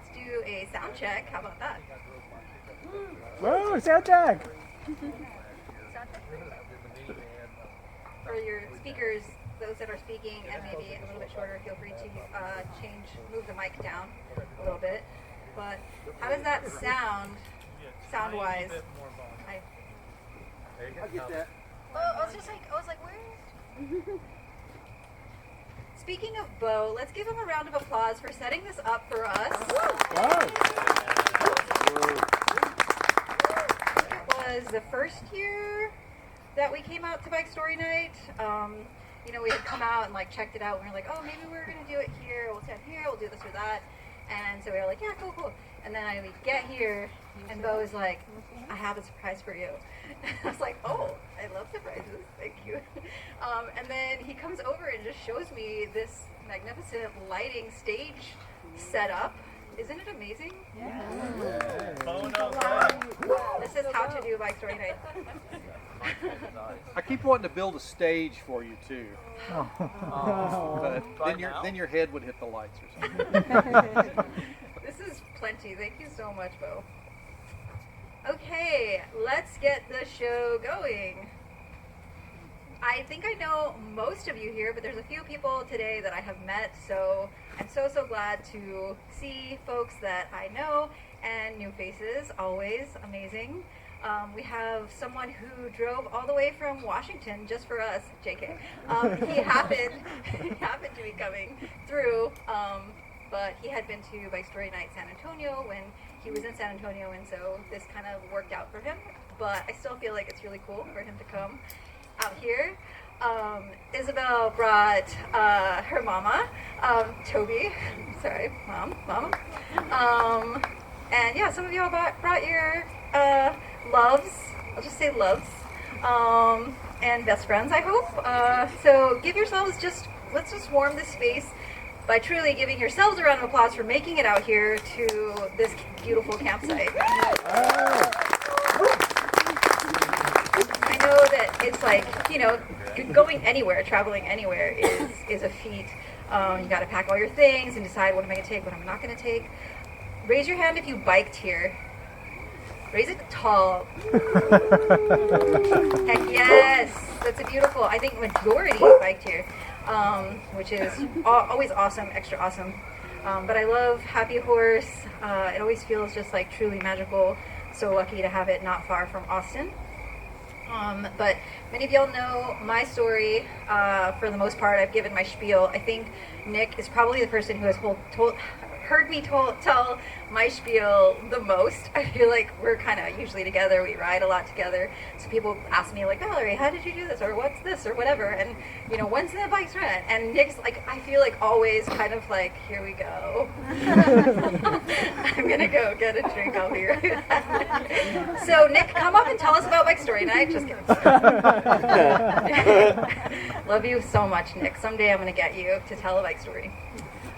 let's do a sound check. How about that? Whoa, sound check! For your speakers, those that are speaking and maybe a little bit shorter, feel free to move the mic down a little bit. But how does that sound-wise? I get that. Well, I was like, where? Speaking of Bo, let's give him a round of applause for setting this up for us. Wow. It was the first year that we came out to Bike Story Night. We had come out and checked it out, and we were like, oh, maybe we're gonna do it here. We'll stand here. We'll do this or that. And so we were like, yeah, cool. And then we get here, and Bo is like, I have a surprise for you. I was like, oh, I love surprises. Thank you. And then he comes over and just shows me this magnificent lighting stage setup. Isn't it amazing? Yeah. This is how to do Bike Story Night. I keep wanting to build a stage for you too. But then your head would hit the lights or something. This is plenty. Thank you so much, Bo. Okay, let's get the show going. I think I know most of you here, but there's a few people today that I have met, so I'm so glad to see folks that I know and new faces, always amazing. We have someone who drove all the way from Washington just for us, JK. He happened to be coming through, but he had been to Bike Story Night San Antonio when he was in San Antonio, and so this kind of worked out for him. But I still feel like it's really cool for him to come out here. Isabel brought her mama, Toby. Sorry, mama. And yeah, some of y'all brought your loves. I'll just say loves. And best friends, I hope. So give yourselves let's just warm this space by truly giving yourselves a round of applause for making it out here to this beautiful campsite. I know that it's going anywhere, traveling anywhere is a feat. You got to pack all your things and decide what am I going to take, what I'm not going to take. Raise your hand if you biked here. Raise it tall. Heck yes, that's a beautiful. I think majority biked here, which is always awesome, extra awesome. But I love Happy Horse. It always feels just truly magical. So lucky to have it not far from Austin. But many of y'all know my story. For the most part, I've given my spiel. I think Nick is probably the person who has heard me tell my spiel the most. I feel like we're kind of usually together. We ride a lot together. So people ask me Valerie, how did you do this? Or what's this? Or whatever. And, when's the bike's rent? And Nick's I feel always kind of here we go. I'm going to go get a drink. I'll be right back. So Nick, come up and tell us about Bike Story Night. Just kidding. Love you so much, Nick. Someday I'm going to get you to tell a bike story.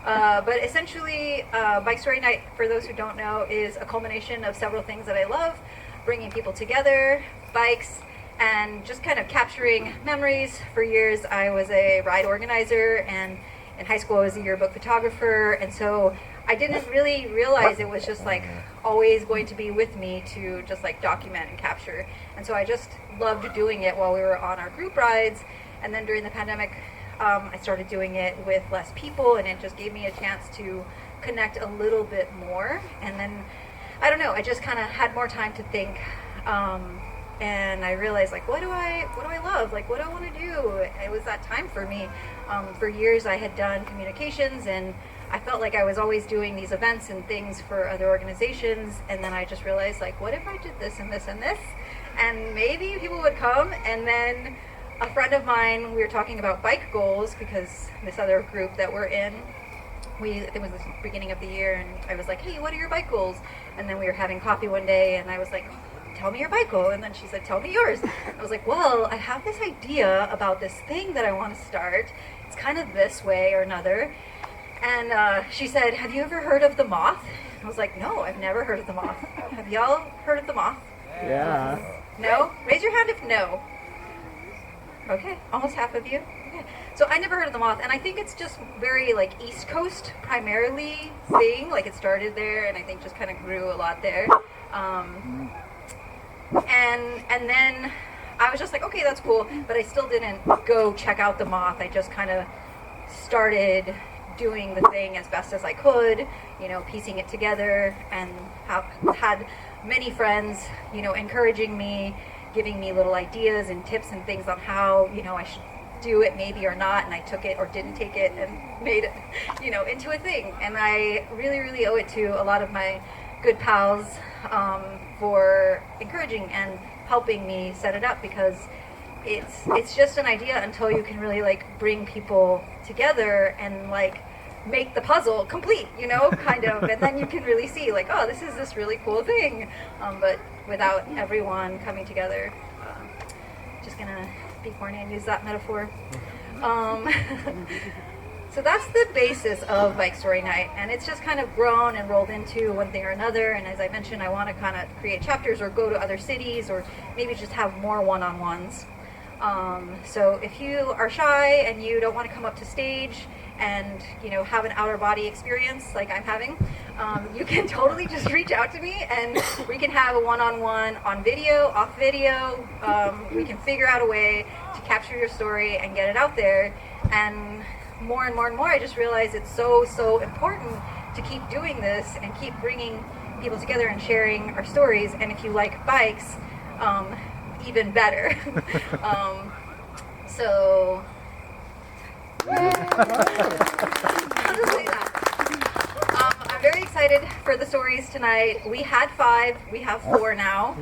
But essentially, Bike Story Night, for those who don't know, is a culmination of several things that I love. Bringing people together, bikes, and just kind of capturing memories. For years, I was a ride organizer, and in high school, I was a yearbook photographer. And so I didn't really realize it was just always going to be with me to just document and capture. And so I just loved doing it while we were on our group rides. And then during the pandemic, I started doing it with less people, and it just gave me a chance to connect a little bit more. And then, I don't know, I just kind of had more time to think, and I realized, what do I love? What do I want to do? It was that time for me. For years, I had done communications, and I felt like I was always doing these events and things for other organizations, and then I just realized, what if I did this and this and this? And maybe people would come, and then a friend of mine, we were talking about bike goals because this other group that we're in, I think it was the beginning of the year, and I was like, hey, what are your bike goals? And then we were having coffee one day, and I was like, tell me your bike goal. And then she said, tell me yours. I was like, well, I have this idea about this thing that I want to start. It's kind of this way or another. And she said, have you ever heard of the moth? I was like, no, I've never heard of the moth. Have y'all heard of the moth? Yeah. No? Raise your hand if no. Okay, almost half of you. Okay. So I never heard of the moth, and I think it's just very like East Coast primarily thing. Like it started there, and I think just kind of grew a lot there. And then I was just like, okay, that's cool, but I still didn't go check out the moth. I just kind of started doing the thing as best as I could, you know, piecing it together, and have had many friends, you know, encouraging me, giving me little ideas and tips and things on how, you know, I should do it maybe or not, and I took it or didn't take it and made it, you know, into a thing. And I really, really owe it to a lot of my good pals for encouraging and helping me set it up, because it's just an idea until you can really like bring people together and like make the puzzle complete, you know, kind of, and then you can really see like, oh, this is this really cool thing, but without everyone coming together. Just gonna be corny and use that metaphor. So that's the basis of Bike Story Night, and it's just kind of grown and rolled into one thing or another. And as I mentioned, I want to kind of create chapters or go to other cities, or maybe just have more one-on-ones. So if you are shy and you don't want to come up to stage and, you know, have an outer body experience like I'm having, you can totally just reach out to me, and we can have a one-on-one on video, off video. We can figure out a way to capture your story and get it out there. And more and more and more, I just realize it's so important to keep doing this and keep bringing people together and sharing our stories. And if you like bikes, even better. So I'll just say that. I'm very excited for the stories tonight. We had 5, we have 4 now.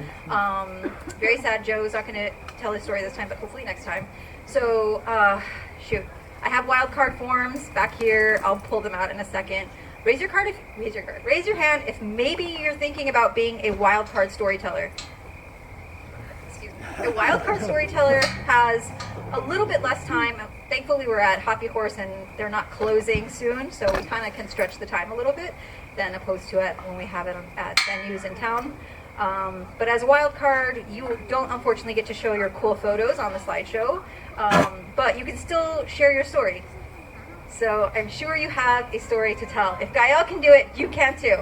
Very sad Joe's not going to tell his story this time, but hopefully next time. So, shoot. I have wildcard forms back here. I'll pull them out in a second. Raise your hand if maybe you're thinking about being a wildcard storyteller. Excuse me. A wildcard storyteller has a little bit less time. Thankfully, we're at Hoppy Horse and they're not closing soon, so we kind of can stretch the time a little bit than opposed to it when we have it at venues in town. But as a wild card, you don't unfortunately get to show your cool photos on the slideshow, but you can still share your story. So I'm sure you have a story to tell. If Gaëlle can do it, you can too.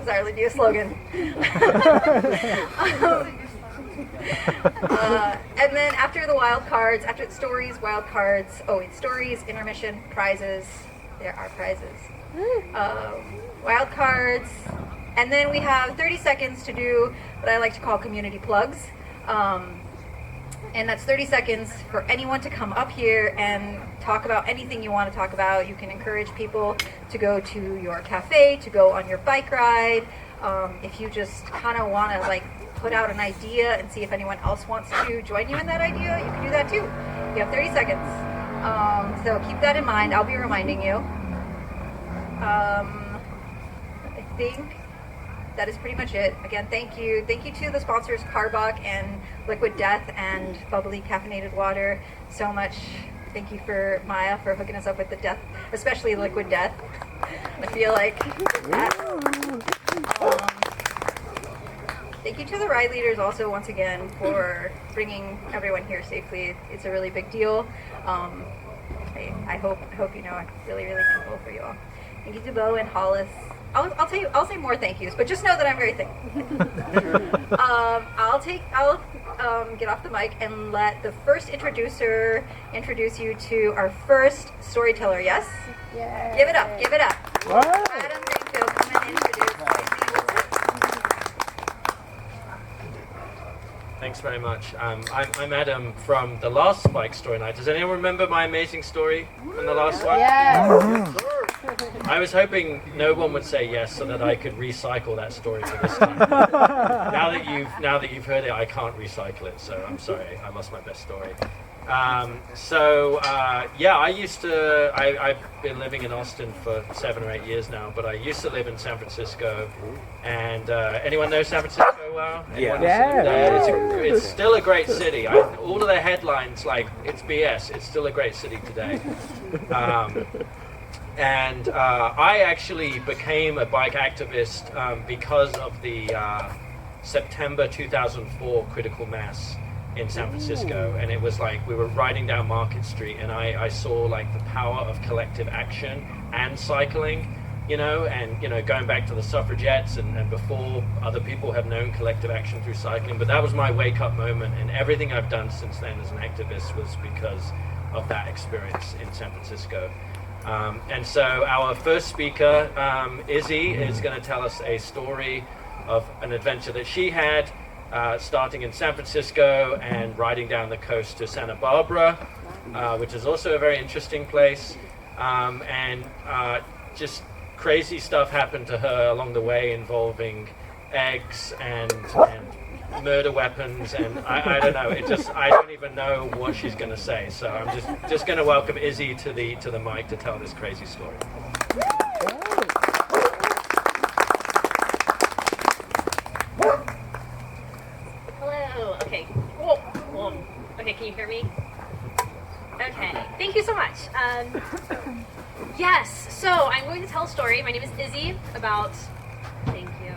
That's our new slogan. And then after the wild cards, after the stories, wild cards, it's stories, intermission, prizes. There are prizes. Wild cards. And then we have 30 seconds to do what I like to call community plugs. And that's 30 seconds for anyone to come up here and talk about anything you want to talk about. You can encourage people to go to your cafe, to go on your bike ride. If you just kind of want to like put out an idea and see if anyone else wants to join you in that idea, you can do that too. You have 30 seconds. So keep that in mind. I'll be reminding you. I think that is pretty much it. Again, thank you. Thank you to the sponsors, Carbach and Liquid Death and Bubbly Caffeinated Water so much. Thank you for Maya for hooking us up with the Death, especially Liquid Death. I feel like that. Thank you to the ride leaders also once again for bringing everyone here safely. It's a really big deal. I hope you know I'm really, really thankful for you all. Thank you to Bo and Hollis. I'll say more thank yous, but just know that I'm very thankful. I'll get off the mic and let the first introducer introduce you to our first storyteller. Yes? Yeah. Give it up. Give it up. Wow. Adam Greenfield, come and introduce. Thanks very much. I'm Adam from the last Bike Story Night. Does anyone remember my amazing story from the last one? Yes. I was hoping no one would say yes so that I could recycle that story for this time. now that you've heard it, I can't recycle it, so I'm sorry. I lost my best story. I've been living in Austin for 7 or 8 years now, but I used to live in San Francisco. And anyone know San Francisco well? Anyone it's still a great city. All of their headlines, like, it's BS. It's still a great city today. I actually became a bike activist because of the September 2004 critical mass in San Francisco, and it was like we were riding down Market Street, and I saw like the power of collective action and cycling, you know, and, you know, going back to the suffragettes and before, other people have known collective action through cycling, but that was my wake-up moment, and everything I've done since then as an activist was because of that experience in San Francisco. And so our first speaker, Izzy, is going to tell us a story of an adventure that she had, starting in San Francisco and riding down the coast to Santa Barbara, which is also a very interesting place. And just crazy stuff happened to her along the way involving eggs and murder weapons, and I don't know, I don't even know what she's going to say. So I'm just going to welcome Izzy to the mic to tell this crazy story. Hello. Okay. Whoa. Okay, can you hear me? Okay. Thank you so much. Yes. So I'm going to tell a story. My name is Izzy. About. Thank you.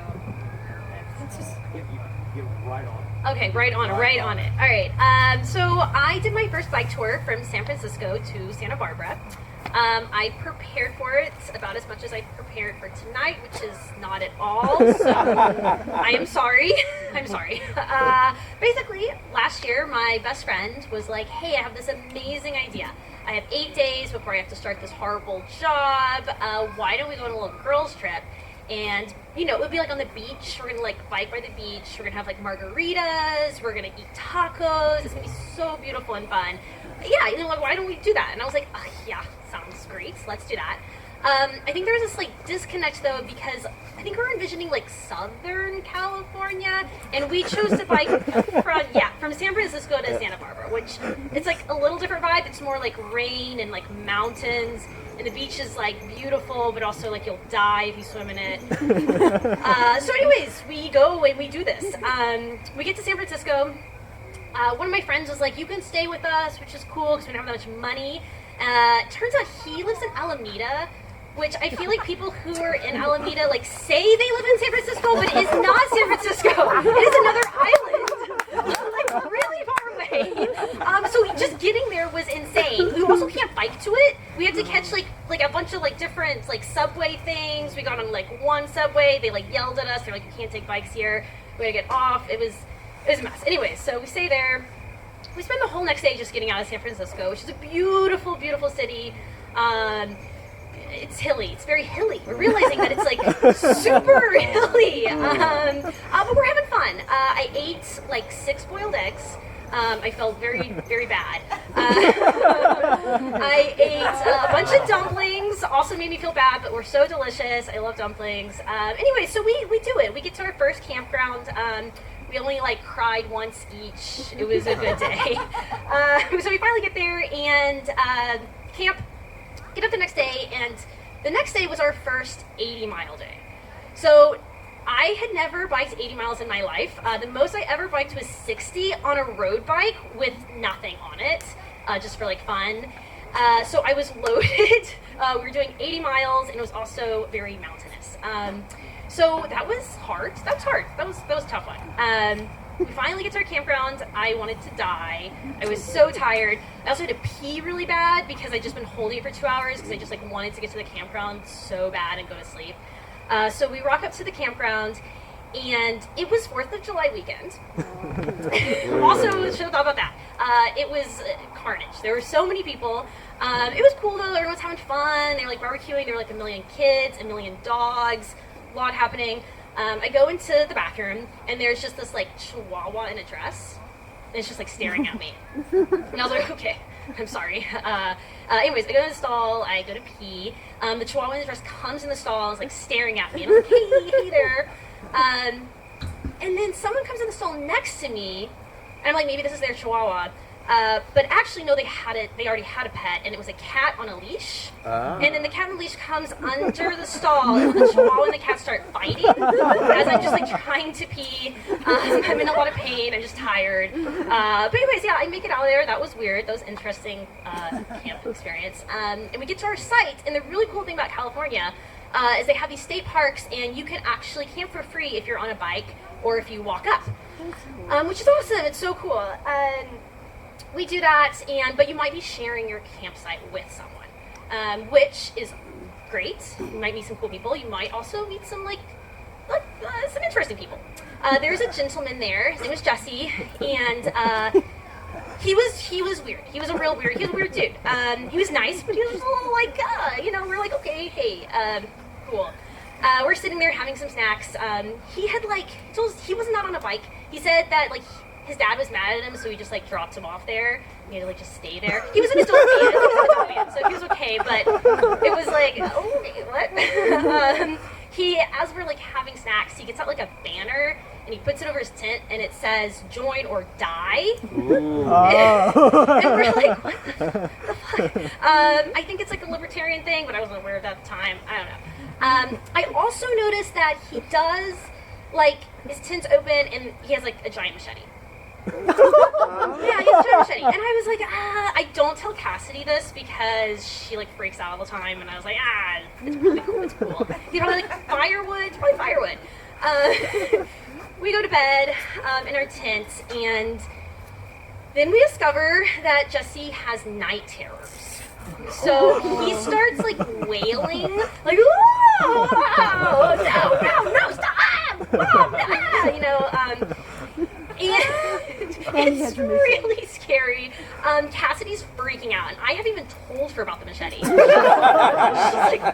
Right on. Okay, right on it. All right. So I did my first bike tour from San Francisco to Santa Barbara. I prepared for it about as much as I prepared for tonight, which is not at all. So I am sorry. I'm sorry. Basically, last year, my best friend was like, "Hey, I have this amazing idea. I have 8 days before I have to start this horrible job. Why don't we go on a little girls' trip? And, you know, it would be like on the beach. We're gonna like bike by the beach. We're gonna have like margaritas. We're gonna eat tacos. It's gonna be so beautiful and fun. Yeah, you know, like, why don't we do that?" And I was like, "Oh, yeah, sounds great. Let's do that." I think there was this like disconnect though, because I think we're envisioning like Southern California, and we chose to bike from San Francisco to Santa Barbara, which it's like a little different vibe. It's more like rain and like mountains. And the beach is like beautiful, but also like you'll die if you swim in it. So anyways, we go and we do this. We get to San Francisco. One of my friends was like, "You can stay with us," which is cool because we don't have that much money. Turns out he lives in Alameda, which I feel like people who are in Alameda like say they live in San Francisco, but it is not San Francisco. It is another island, like really far away. So just getting there was insane. We also can't bike to it. We had to catch like a bunch of like different like subway things. We got on like one subway. They like yelled at us. They're like, "You can't take bikes here." We had to get off. It was a mess. Anyways, so we stay there. We spend the whole next day just getting out of San Francisco, which is a beautiful, beautiful city. It's hilly. It's very hilly. We're realizing that it's like super hilly. But we're having fun. I ate like 6 boiled eggs. I felt very, very bad. I ate a bunch of dumplings. Also made me feel bad, but were so delicious. I love dumplings. Anyway, so we do it. We get to our first campground. We only like cried once each. It was a good day. So we finally get there and camp. Get up the next day, and the next day was our first 80-mile day. So I had never biked 80 miles in my life. The most I ever biked was 60 on a road bike with nothing on it, just for like fun. So I was loaded. We were doing 80 miles, and it was also very mountainous. So that was hard. That was a tough one. We finally get to our campground. I wanted to die. I was so tired. I also had to pee really bad because I'd just been holding it for 2 hours because I just like wanted to get to the campground so bad and go to sleep. So we rock up to the campground, and it was 4th of July weekend. Also, should have thought about that. It was carnage. There were so many people. It was cool though. Everyone was having fun. They were like barbecuing. There were like 1 million kids, 1 million dogs, a lot happening. I go into the bathroom, and there's just this like chihuahua in a dress, and it's just like staring at me. And I was like, okay, I'm sorry. Anyways, I go to the stall, I go to pee. The chihuahua in the dress comes in the stall and is like staring at me, and I'm like, hey there. And then someone comes in the stall next to me, and I'm like, maybe this is their chihuahua. But actually, no, they already had a pet, and it was a cat on a leash. And then the cat on a leash comes under the stall, and the chihuahua and the cat start fighting as I'm just like trying to pee. I'm in a lot of pain. I'm just tired. But anyways, yeah, I make it out of there. That was weird. That was interesting camp experience. And we get to our site, and the really cool thing about California is they have these state parks, and you can actually camp for free if you're on a bike or if you walk up, which is awesome. It's so cool. We do that, but you might be sharing your campsite with someone, which is great. You might meet some cool people. You might also meet some some interesting people. There's a gentleman there. His name was Jesse, and he was weird. He was a weird dude. He was nice, but he was just a little we're like, okay, hey, cool. We're sitting there having some snacks. He had he was not on a bike. He said that his dad was mad at him, so he just dropped him off there. He had to just stay there. He was an adult man, so he was okay. But it was okay, what? As we're having snacks, he gets out a banner and he puts it over his tent, and it says "Join or Die." And we're like, what the fuck? I think it's a libertarian thing, but I wasn't aware of that at the time. I don't know. I also noticed that he does his tent's open and he has a giant machete. Yeah, he has a giant machete. And I was like, I don't tell Cassidy this because she freaks out all the time, and I was like, it's really cool, it's cool. He's probably firewood, it's probably firewood. We go to bed in our tent, and then we discover that Jesse has night terrors. So he starts wailing, oh, no, stop, Mom, and it's really scary. Cassidy's freaking out, and I haven't even told her about the machete. She's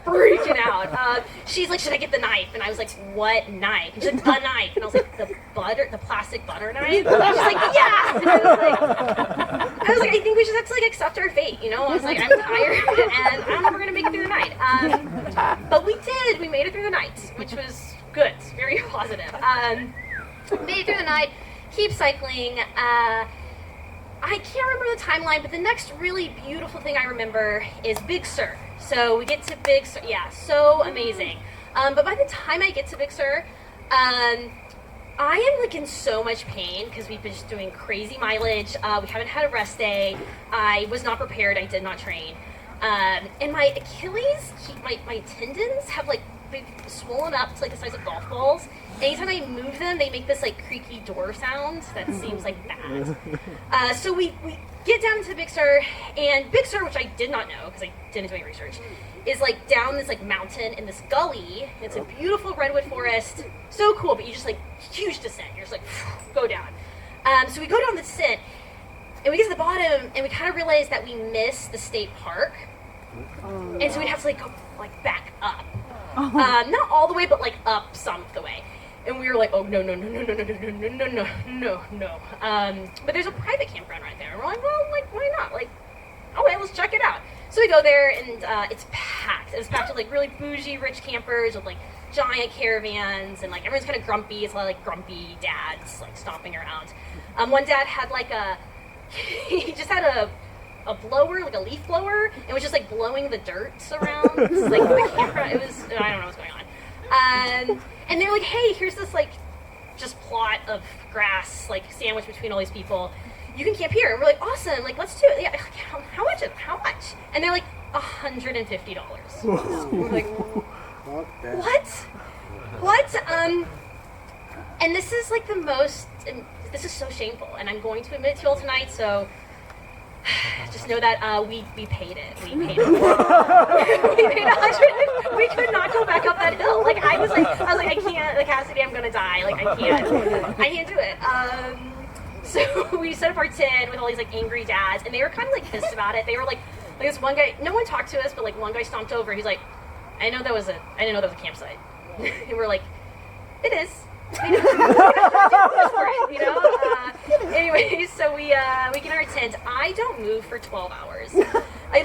freaking out. She's like, should I get the knife? And I was like, what knife? And she's like, the knife. And I was like, the plastic butter knife? She's like, yeah. And I was like, I think we just have to accept our fate, I was like, I'm tired, and I don't know if we're gonna make it through the night. But we did. We made it through the night, which was good. Very positive. Made it through the night. Keep cycling. I can't remember the timeline, but the next really beautiful thing I remember is Big Sur. So we get to Big Sur. Yeah, so amazing. But by the time I get to Big Sur, I am in so much pain because we've been just doing crazy mileage. We haven't had a rest day. I was not prepared. I did not train. And my Achilles, my tendons have they've swollen up to the size of golf balls. Anytime I move them, they make this creaky door sound that seems bad. So we get down to Big Sur, and Big Sur, which I did not know because I didn't do any research, is down this mountain in this gully. It's a beautiful redwood forest, so cool. But you just huge descent. You're just go down. So we go down the descent, and we get to the bottom, and we kind of realize that we missed the state park, and so we'd have to go back up. Not all the way, but up some of the way. And we were like, oh, no. But there's a private campground right there. And we're like, well, why not? Okay, let's check it out. So we go there, and it's packed. It's packed with really bougie, rich campers with giant caravans, and everyone's kind of grumpy. It's a lot of grumpy dads stomping around. One dad had he just had a blower, a leaf blower, and was just blowing the dirt around the campground. It was, I don't know what's going on. And they're like, hey, here's this just plot of grass sandwiched between all these people. You can camp here. And we're like, awesome, let's do it. Yeah, how much? And they're like, $150. We're like, what? And this is the most, and this is so shameful, and I'm going to admit it to you all tonight, so just know that we paid it. We paid it. We paid $100. We could not go back up that hill. I was like, I can't. Cassidy, I'm gonna die. I can't do it. So we set up our tent with all these angry dads, and they were kind of pissed about it. They were this one guy. No one talked to us, but one guy stomped over. He's like, I didn't know that was a campsite. And we're like, it is. Anyway, so we get in our tent. I don't move for 12 hours. I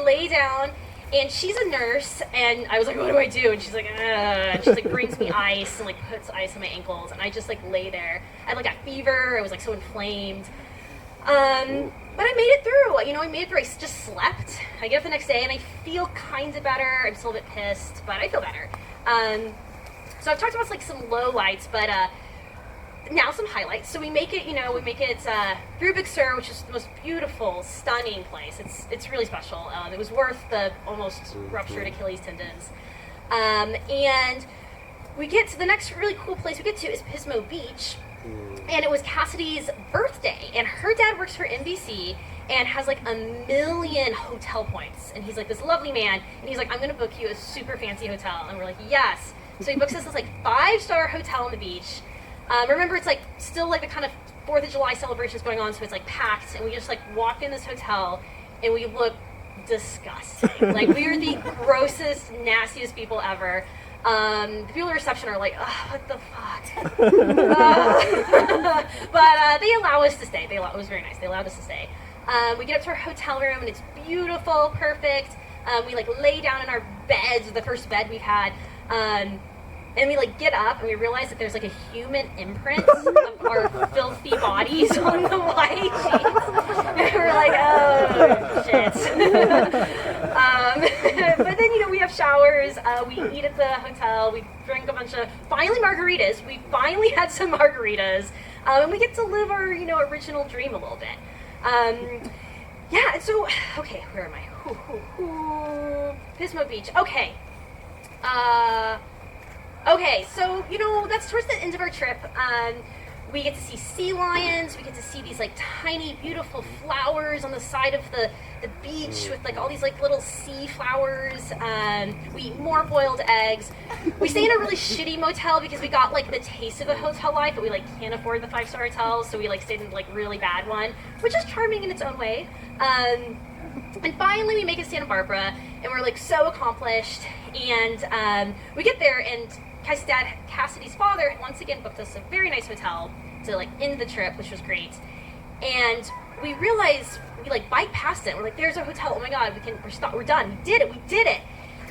lay down, and she's a nurse, and I was like, what do I do? And she's like, and she brings me ice and puts ice on my ankles, and I just lay there. I got fever. I was so inflamed. But I made it through. I made it through. I just slept. I get up the next day, and I feel kind of better. I'm still a bit pissed, but I feel better. So I've talked about some low lights, but now some highlights. So we make it, through Big Sur, which is the most beautiful, stunning place. It's really special. It was worth the almost ruptured Achilles tendons. And we get to the next really cool place we get to is Pismo Beach, and it was Cassidy's birthday, and her dad works for NBC and has like 1 million hotel points, and he's like this lovely man, and he's like, I'm gonna book you a super fancy hotel, and we're like, yes. So he books us this like 5-star hotel on the beach. Remember, it's like still like the kind of 4th of July celebrations going on, so it's like packed, and we just like walk in this hotel, and we look disgusting. Like, we are the grossest, nastiest people ever. The people at the reception are like, oh, what the fuck? But they allow us to stay. It was very nice. They allowed us to stay. We get up to our hotel room, and it's beautiful, perfect. We like lay down in our beds, the first bed we've had. And we like get up, and we realize that there's like a human imprint of our filthy bodies on the white sheets. And we're like, oh shit. But then, you know, we have showers, we eat at the hotel, we drink a bunch of, finally margaritas. We finally had some margaritas. And we get to live our, you know, original dream a little bit. Yeah, and so, okay, where am I? Pismo Beach, okay. Okay, so, you know, that's towards the end of our trip. We get to see sea lions, we get to see these like tiny, beautiful flowers on the side of the beach with like all these like little sea flowers. We eat more boiled eggs. We stay in a really shitty motel because we got like the taste of the hotel life, but we like can't afford the 5-star hotels, so we like stayed in like really bad one, which is charming in its own way. And finally we make it to Santa Barbara, and we're like so accomplished, and we get there, and Cassidy's father had once again booked us a very nice hotel to like end the trip, which was great. And we realized, we like bike past it, we're like, there's our hotel, oh my god, we're done, we did it.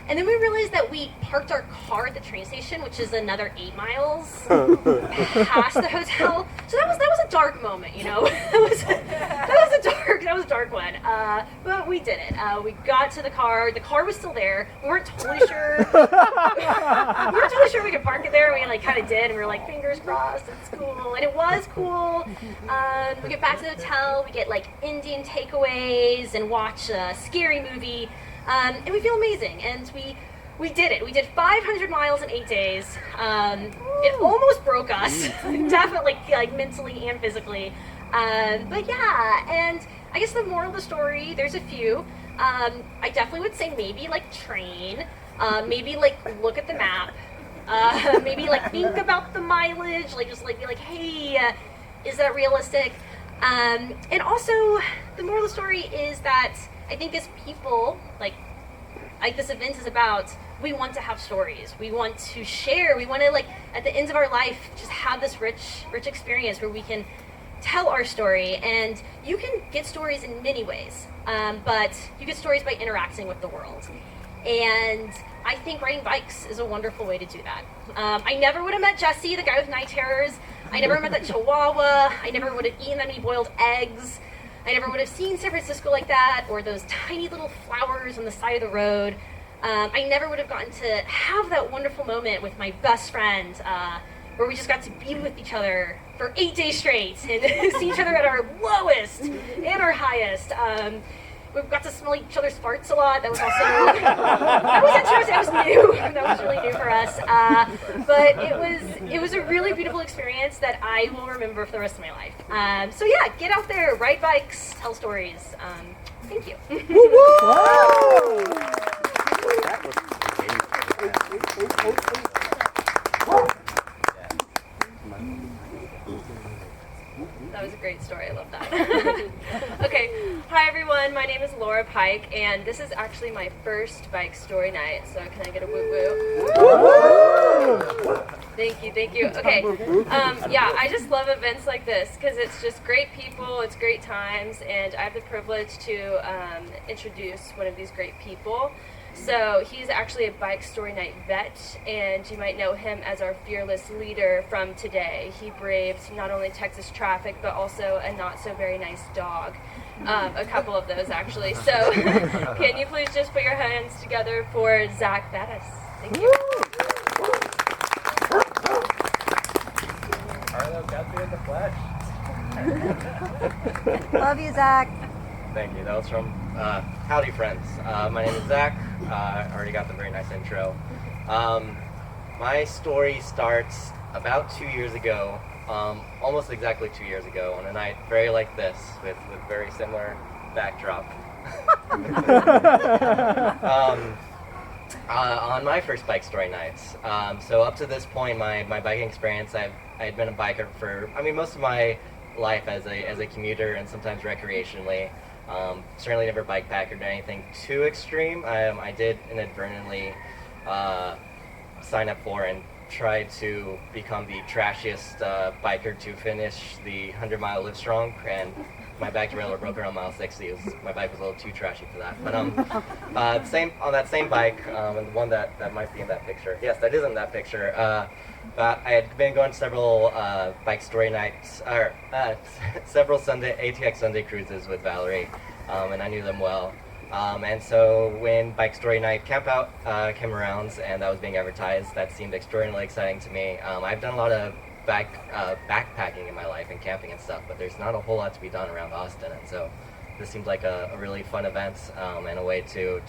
And then we realized that we parked our car at the train station, which is another 8 miles past the hotel. So that was a dark moment, you know. that was a dark one. But we did it. We got to the car. The car was still there. We weren't totally sure. We could park it there. We like kind of did, and we were like, fingers crossed, it's cool, and it was cool. We get back to the hotel. We get like Indian takeaways and watch a scary movie. And we feel amazing, and we did it. We did 500 miles in 8 days. It almost broke us, definitely, like mentally and physically. But yeah, and I guess the moral of the story, there's a few. I definitely would say maybe like train, maybe like look at the map, maybe like think about the mileage, like just like be like, hey, is that realistic? And also, the moral of the story is that I think as people, like this event is about, we want to have stories. We want to share. We want to, like, at the end of our life, just have this rich experience where we can tell our story. And you can get stories in many ways, but you get stories by interacting with the world. And I think riding bikes is a wonderful way to do that. I never would have met Jesse, the guy with night terrors. I never met that Chihuahua. I never would have eaten that many boiled eggs. I never would have seen San Francisco like that, or those tiny little flowers on the side of the road. I never would have gotten to have that wonderful moment with my best friend, where we just got to be with each other for 8 days straight and see each other at our lowest and our highest. We got to smell each other's farts a lot. That was also, that was interesting. That was new. That was really new for us. But it was a really beautiful experience that I will remember for the rest of my life. So yeah, get out there, ride bikes, tell stories. Thank you. That was a great story. I love that. Okay, hi everyone. My name is Laura Pike, and this is actually my first bike story night. So can I get a woo woo? Thank you. Okay, yeah, I just love events like this because it's just great people, it's great times, and I have the privilege to introduce one of these great people. So he's actually a bike story night vet, and you might know him as our fearless leader from today. He braved not only Texas traffic, but also a not so very nice dog. A couple of those actually. So can you please just put your hands together for Zach Faddis? Thank you. Arlo got me in the flesh. Love you, Zach. Thank you. That was from Howdy Friends. My name is Zach. I already got the very nice intro. my story starts about 2 years ago, almost exactly 2 years ago, on a night very like this, with very similar backdrop. On my first bike story nights. So up to this point, my biking experience, I had been a biker for, most of my life as a commuter and sometimes recreationally. Certainly never bike packed or anything too extreme. I did inadvertently sign up for and try to become the trashiest biker to finish the 100-mile Livestrong, and my back derailleur broke around mile 60. My bike was a little too trashy for that. But on that same bike, and the one that might be in that picture. Yes, that is in that picture. I had been going to several bike story nights, or several ATX Sunday cruises with Valerie, and I knew them well. And so when Bike Story Night Campout came around and that was being advertised, that seemed extraordinarily exciting to me. I've done a lot of backpacking in my life and camping and stuff, but there's not a whole lot to be done around Austin, and so this seemed like a really fun event and a way to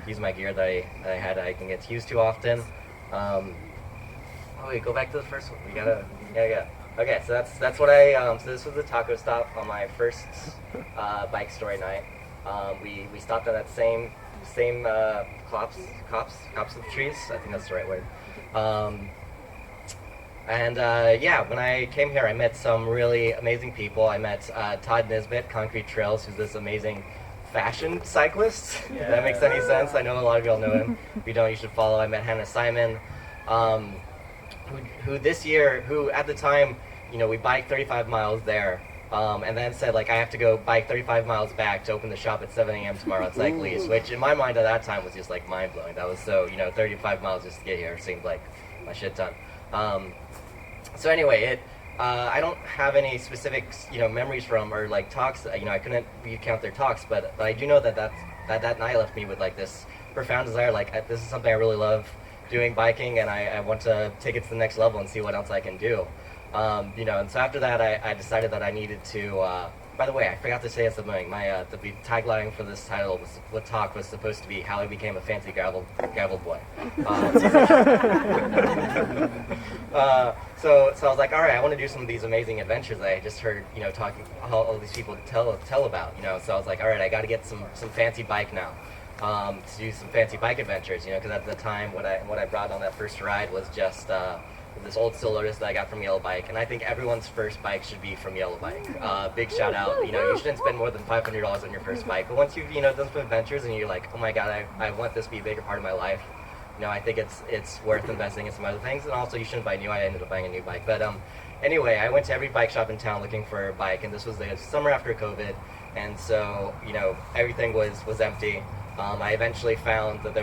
use my gear that I can get used to often. Wait, go back to the first one. We gotta, yeah. Okay, so that's what so this was the taco stop on my first Bike Story Night. We stopped at that same copse of trees. I think that's the right word. When I came here, I met some really amazing people. I met Todd Nisbet, Concrete Trails, who's this amazing fashion cyclist. If that makes any sense. I know a lot of y'all know him. If you don't, you should follow. I met Hannah Simon, who at the time, we biked 35 miles there. And then said, I have to go bike 35 miles back to open the shop at 7 a.m. tomorrow at Cyclease, which in my mind at that time was just, mind-blowing. That was so, 35 miles just to get here seemed like a shit ton. So anyway, I don't have any specific, memories from, or, talks, I couldn't recount their talks, but I do know that night left me with, this profound desire, this is something I really love doing, biking, and I want to take it to the next level and see what else I can do. And so after that, I decided that I needed to. By the way, I forgot to say something. My the tagline for this title was supposed to be "How I Became a Fancy Gravel Boy." So I was like, all right, I want to do some of these amazing adventures that I just heard, talking all these people tell about, So I was like, all right, I got to get some fancy bike now. To do some fancy bike adventures, because at the time what I brought on that first ride was just. This old Still Lotus that I got from Yellow Bike, and I think everyone's first bike should be from Yellow Bike. Big shout out, you shouldn't spend more than $500 on your first bike, but once you've, done some adventures and you're like, oh my god, I want this to be a bigger part of my life, I think it's worth investing in some other things, and also you shouldn't buy new. I ended up buying a new bike, but anyway, I went to every bike shop in town looking for a bike, and this was the summer after COVID, and so, everything was empty. I eventually found that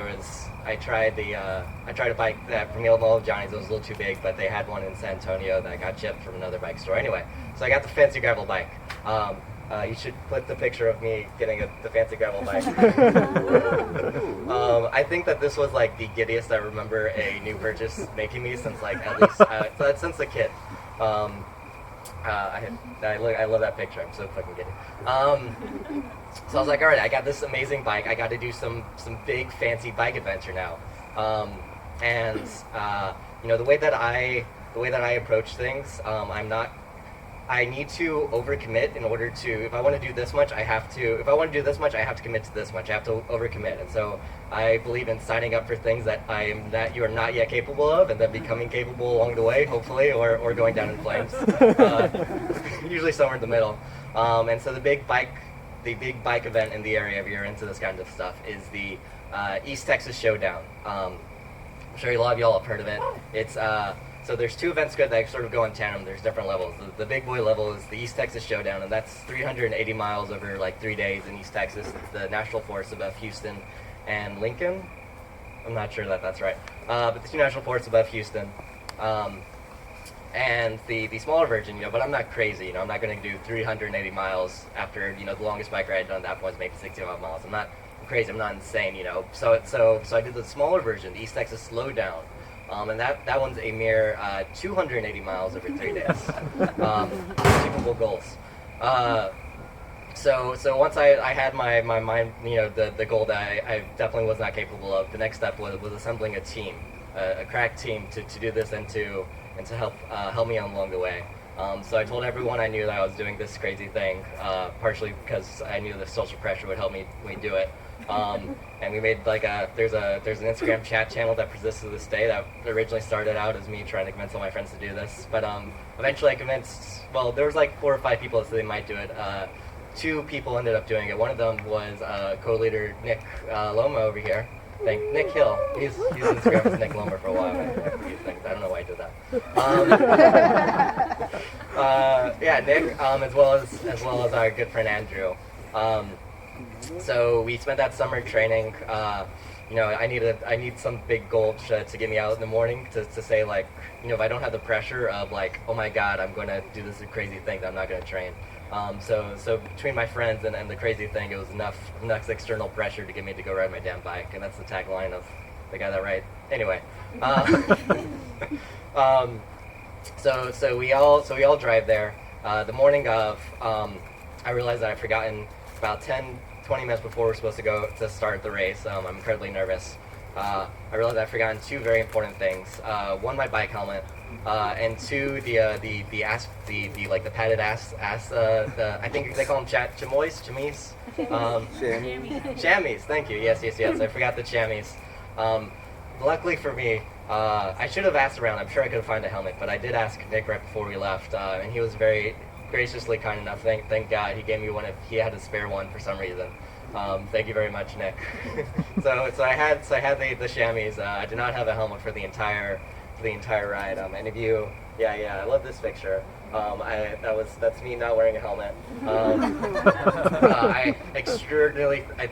I tried a bike that from Yellow Johnny's. It was a little too big, but they had one in San Antonio that got shipped from another bike store. Anyway, so I got the fancy gravel bike. You should put the picture of me getting the fancy gravel bike. I think that this was the giddiest I remember a new purchase making me since at least since a kid. I love that picture. I'm so fucking giddy. So I was like, all right, I got this amazing bike. I got to do some big fancy bike adventure now. The way that I approach things, I need to overcommit in order to. If I want to do this much, I have to. If I want to do this much, I have to commit to this much. I have to overcommit, and so I believe in signing up for things that you are not yet capable of, and then becoming capable along the way, hopefully, or going down in flames. Usually somewhere in the middle. And so the big bike event in the area, if you're into this kind of stuff, is the East Texas Showdown. I'm sure a lot of y'all have heard of it. It's so there's two events that sort of go in tandem. There's different levels. The big boy level is the East Texas Showdown, and that's 380 miles over 3 days in East Texas. It's the national forests above Houston and Lincoln. I'm not sure that's right, but the two national forests above Houston. And the smaller version, but I'm not crazy, I'm not going to do 380 miles after, the longest bike ride I'd done at that point was maybe 65 miles. I'm crazy, I'm not insane, So I did the smaller version, the East Texas Slowdown, and that one's a mere 280 miles over 3 days. Achievable goals. So once I had my mind, the goal that I definitely was not capable of, the next step was assembling a team a crack team to do this and to help me along the way. So I told everyone I knew that I was doing this crazy thing, partially because I knew the social pressure would help me do it. And we made like there's an Instagram chat channel that persists to this day that originally started out as me trying to convince all my friends to do this. But eventually I convinced, well, there was like 4 or 5 people that said they might do it. 2 people ended up doing it. One of them was co-leader Nick Loma over here. Nick Hill. He's Instagram as Nick Loma for a while. I don't know why I did that. Yeah, Nick, as well as our good friend Andrew. So we spent that summer training. I need some big goal to get me out in the morning to say like, if I don't have the pressure of like, oh my God, I'm going to do this crazy thing that I'm not going to train. So between my friends and the crazy thing, it was enough external pressure to get me to go ride my damn bike, and that's the tagline of the guy that writes. Anyway, so we all drive there. The morning of, I realized that I'd forgotten about 10-20 minutes before we're supposed to start the race. I'm incredibly nervous. I realized I'd forgotten 2 very important things. 1, my bike helmet. And 2, the padded ass. I think they call them chamois. Chamois. Thank you. Yes. I forgot the chamois. Luckily for me, I should have asked around. I'm sure I could find a helmet, but I did ask Nick right before we left, and he was very graciously kind enough. Thank God he gave me one. If he had a spare one for some reason. Thank you very much, Nick. so I had the chamois. I did not have a helmet for the entire ride. And if you, I love this picture. That's me not wearing a helmet. I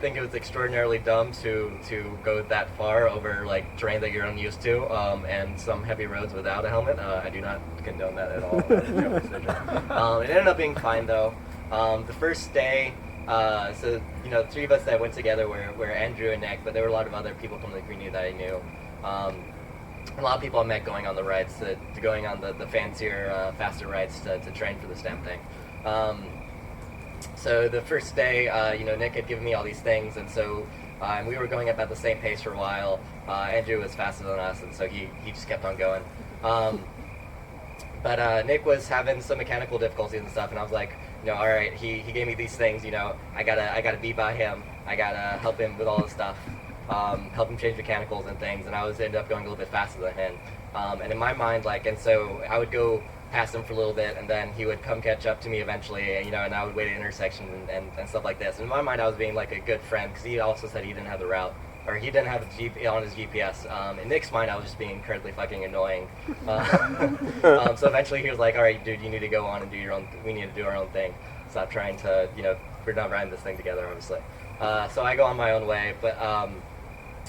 think it was extraordinarily dumb to go that far over like terrain that you're unused to, and some heavy roads without a helmet. I do not condone that at all. It ended up being fine though. The first day, so 3 of us that went together were Andrew and Nick, but there were a lot of other people from the community that I knew. A lot of people I met going on the rides, to going on the fancier, faster rides to train for this damn thing. So the first day, Nick had given me all these things, and so we were going up at the same pace for a while. Andrew was faster than us, and so he just kept on going. But Nick was having some mechanical difficulties and stuff, and I was like, all right, he gave me these things, I gotta be by him. I gotta help him with all this stuff. Help him change mechanicals and things, and I ended up going a little bit faster than him. And in my mind, and so I would go past him for a little bit, and then he would come catch up to me eventually, and I would wait at intersections and stuff like this. And in my mind, I was being like a good friend, because he also said he didn't have the route, or he didn't have it on his GPS. In Nick's mind, I was just being incredibly fucking annoying. So eventually he was like, all right, dude, you need to go on and do your own, we need to do our own thing. Stop trying to, we're not riding this thing together, obviously. So I go on my own way, but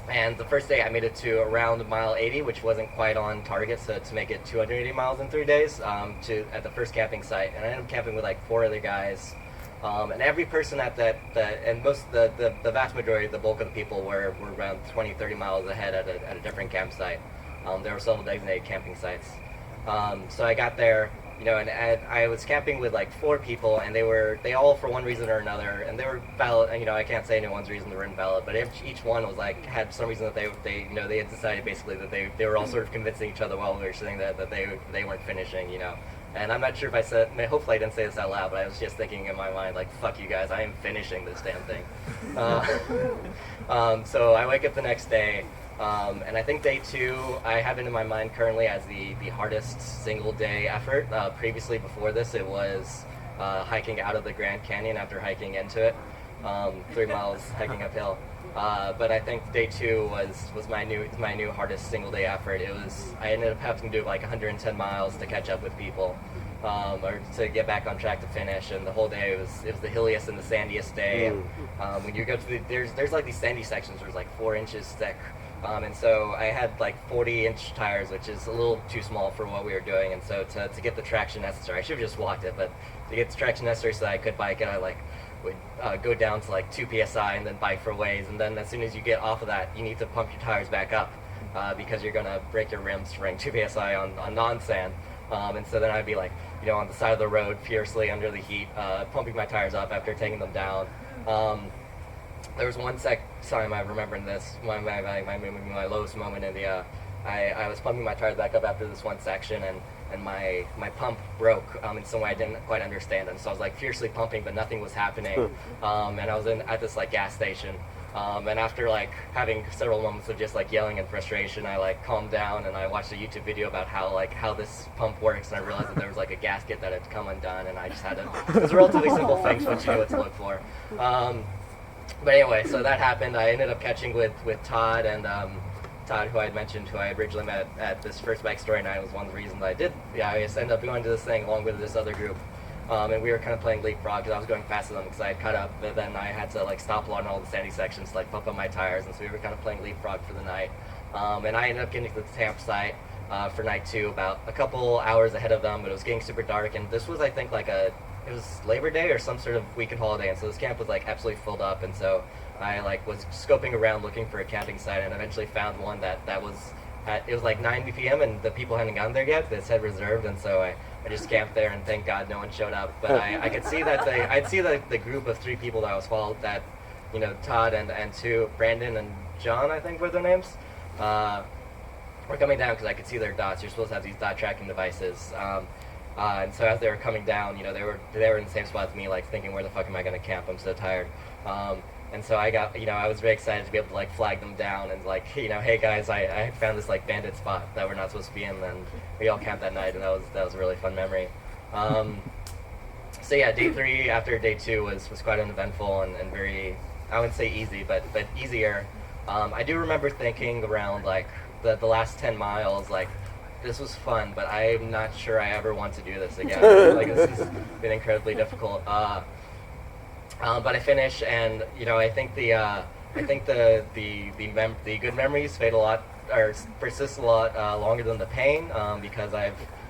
and the first day I made it to around mile 80, which wasn't quite on target, so to make it 280 miles in 3 days at the first camping site. And I ended up camping with like 4 other guys. And every person at and the vast majority, the bulk of the people were around 20-30 miles ahead at a different campsite. There were several designated camping sites. So I got there, and I was camping with like 4 people, and they all, for one reason or another, and they were valid. I can't say anyone's reason they were invalid, but each one was like had some reason that they had decided basically that they were all sort of convincing each other while we were sitting there that they weren't finishing, And I'm not sure if I said, hopefully I didn't say this out loud, but I was just thinking in my mind, like, fuck you guys, I am finishing this damn thing. So I wake up the next day, and I think day 2, I have it in my mind currently as the hardest single day effort. Previously, before this, it was hiking out of the Grand Canyon after hiking into it, 3 miles hiking uphill. But I think day 2 was my new hardest single day effort. I ended up having to do like 110 miles to catch up with people, or to get back on track to finish. And the whole day it was the hilliest and the sandiest day. And when you go to there's like these sandy sections where it's like 4 inches thick. And so I had like 40-inch tires, which is a little too small for what we were doing. And so to get the traction necessary, I should have just walked it, but to get the traction necessary so that I could bike it, I would go down to like 2 psi and then bike for a ways, and then as soon as you get off of that, you need to pump your tires back up because you're gonna break your rims running 2 psi on non-sand. And so then I'd be like, on the side of the road, fiercely under the heat, pumping my tires up after taking them down. There was one time I remember in this, my lowest moment in I was pumping my tires back up after this one section, and my pump broke in some way I didn't quite understand. And so I was like fiercely pumping, but nothing was happening. And I was at this like gas station. And after like having several moments of just like yelling and frustration, I like calmed down and I watched a YouTube video about how this pump works, and I realized that there was like a gasket that had come undone, and I just had to. It was a relatively simple fix once you knew what to look for. But anyway, so that happened. I ended up catching with Todd, and Todd, who I had mentioned, who I originally met at this first bike story night, was one of the reasons I did. Yeah, I just ended up going to this thing along with this other group. And we were kind of playing leapfrog because I was going faster than them because I had cut up, but then I had to like stop along all the sandy sections to like pump up my tires, and so we were kind of playing leapfrog for the night. And I ended up getting to the campsite for night 2 about a couple hours ahead of them, but it was getting super dark, and this was I think like it was Labor Day or some sort of weekend holiday, and so this camp was like absolutely filled up, and so I like was scoping around looking for a camping site, and eventually found one that was it was like 9 p.m. and the people hadn't gotten there yet. They said reserved, and so I just camped there, and thank God no one showed up. But I could see that I'd see the group of 3 people that I was followed, that, you know, Todd and 2, Brandon and John, I think were their names, were coming down because I could see their dots. You're supposed to have these dot tracking devices. And so as they were coming down, you know, they were in the same spot as me, like thinking, where the fuck am I going to camp? I'm so tired. And so I was very excited to be able to like flag them down and like, you know, hey guys, I found this like bandit spot that we're not supposed to be in, and we all camped that night, and that was a really fun memory. So yeah, day 3 after day 2 was quite uneventful and very, I wouldn't say easy, but easier. I do remember thinking around like the last 10 miles, like, this was fun, but I'm not sure I ever want to do this again. Like, this has been incredibly difficult. But I finished, and you know, I think the good memories fade a lot, or persist a lot longer than the pain, because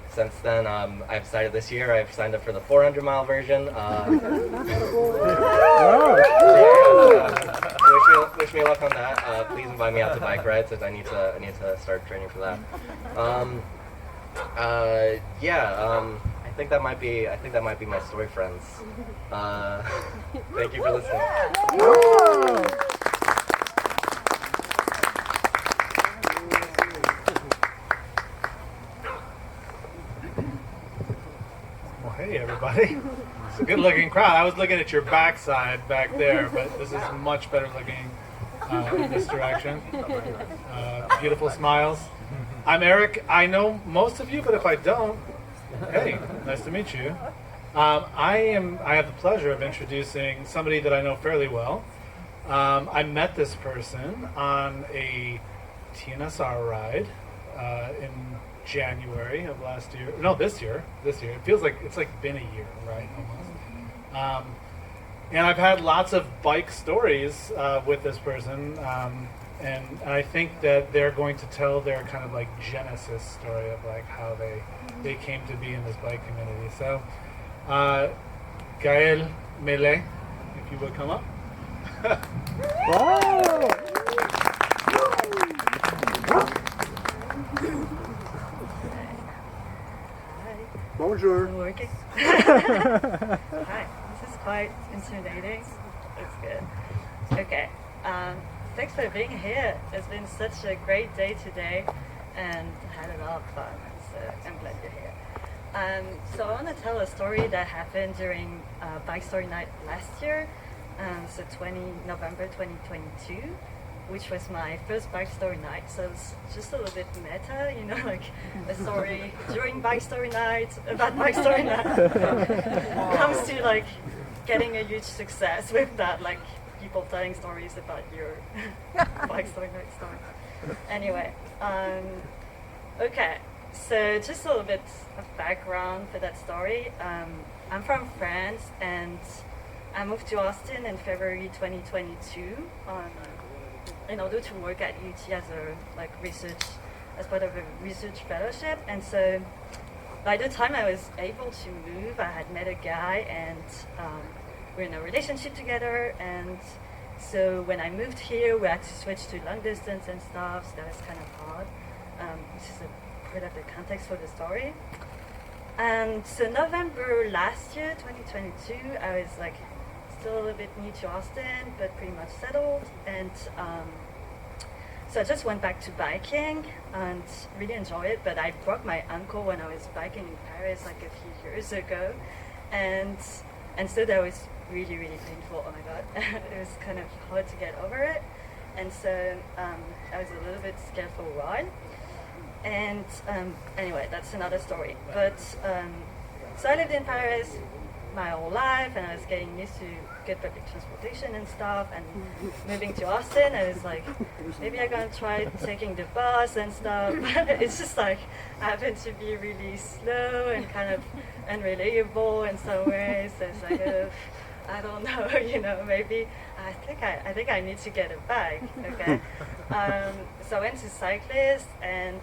since then I've decided this year I've signed up for the 400-mile version. Wish me luck on that. Please invite me out to bike rides, as I need to start training for that. I think that might be my story, friends. Thank you for listening. Well, hey everybody. It's a good looking crowd. I was looking at your backside back there, but this is much better looking in this direction. Beautiful smiles. I'm Erik. I know most of you, but if I don't, hey, nice to meet you. I have the pleasure of introducing somebody that I know fairly well. I met this person on a TNSR ride in January of last year. No, this year. It feels like it's like been a year, right? Almost. And I've had lots of bike stories with this person. And I think that they're going to tell their kind of like genesis story of like how they came to be in this bike community. So, Gaëlle, Meslay, if you would come up. Wow! Bonjour. Working. Hi. This is quite intimidating. It's good. Okay. Thanks for being here. It's been such a great day today, and had a lot of fun. So I'm glad you're here. So I want to tell a story that happened during Bike Story Night last year, so November 2022, which was my first Bike Story Night. So it's just a little bit meta, you know, like a story during Bike Story Night about Bike Story Night. Comes to like getting a huge success with that, like people telling stories about your Bike Story Night story. Anyway, okay. So just a little bit of background for that story. I'm from France, and I moved to Austin in February 2022 in order to work at UT as part of a research fellowship. And so by the time I was able to move, I had met a guy, and we're in a relationship together. And so when I moved here, we had to switch to long distance and stuff, so that was kind of hard. This is a bit of the context for the story. And so November last year, 2022, I was like still a little bit new to Austin, but pretty much settled. And so So I just went back to biking and really enjoyed it, but I broke my ankle when I was biking in Paris like a few years ago, and so that was really, really painful. Oh my god, it was kind of hard to get over it, and so I was a little bit scared for a while. And anyway, that's another story. But so I lived in Paris my whole life, and I was getting used to good public transportation and stuff, and moving to Austin, I was like, maybe I'm gonna try taking the bus and stuff. But it's just like, I happen to be really slow and kind of unreliable in some ways. So it's like, I don't know, you know, maybe I think I need to get a bike. Okay. So I went to cyclist, and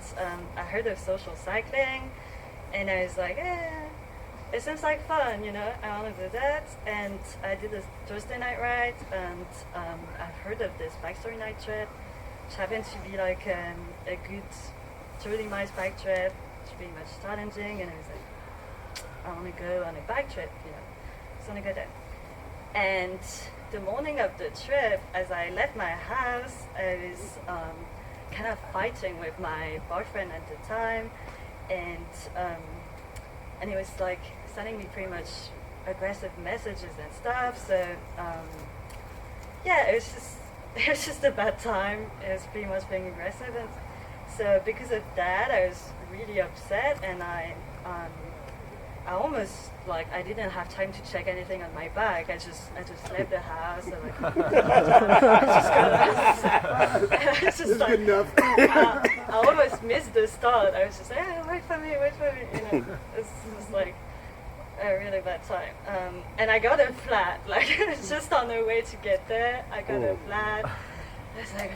I heard of social cycling, and I was like, it seems like fun, you know, I want to do that. And I did a Thursday night ride, and I've heard of this bike story night trip, which happened to be like a good 30 miles bike trip, which pretty much challenging. And I was like, I want to go on a bike trip, you know, just want to go there. And the morning of the trip, as I left my house, I was kind of fighting with my boyfriend at the time, and he was like sending me pretty much aggressive messages and stuff. So yeah, it was just a bad time. It was pretty much being aggressive, and so because of that, I was really upset, and I almost, like, I didn't have time to check anything on my bag. I just left the house, and like, I was just like, good enough. I almost missed the start. I was just like, wait for me, you know. It's just like a really bad time. And I got a flat, like, just on the way to get there, I got a flat. It's like,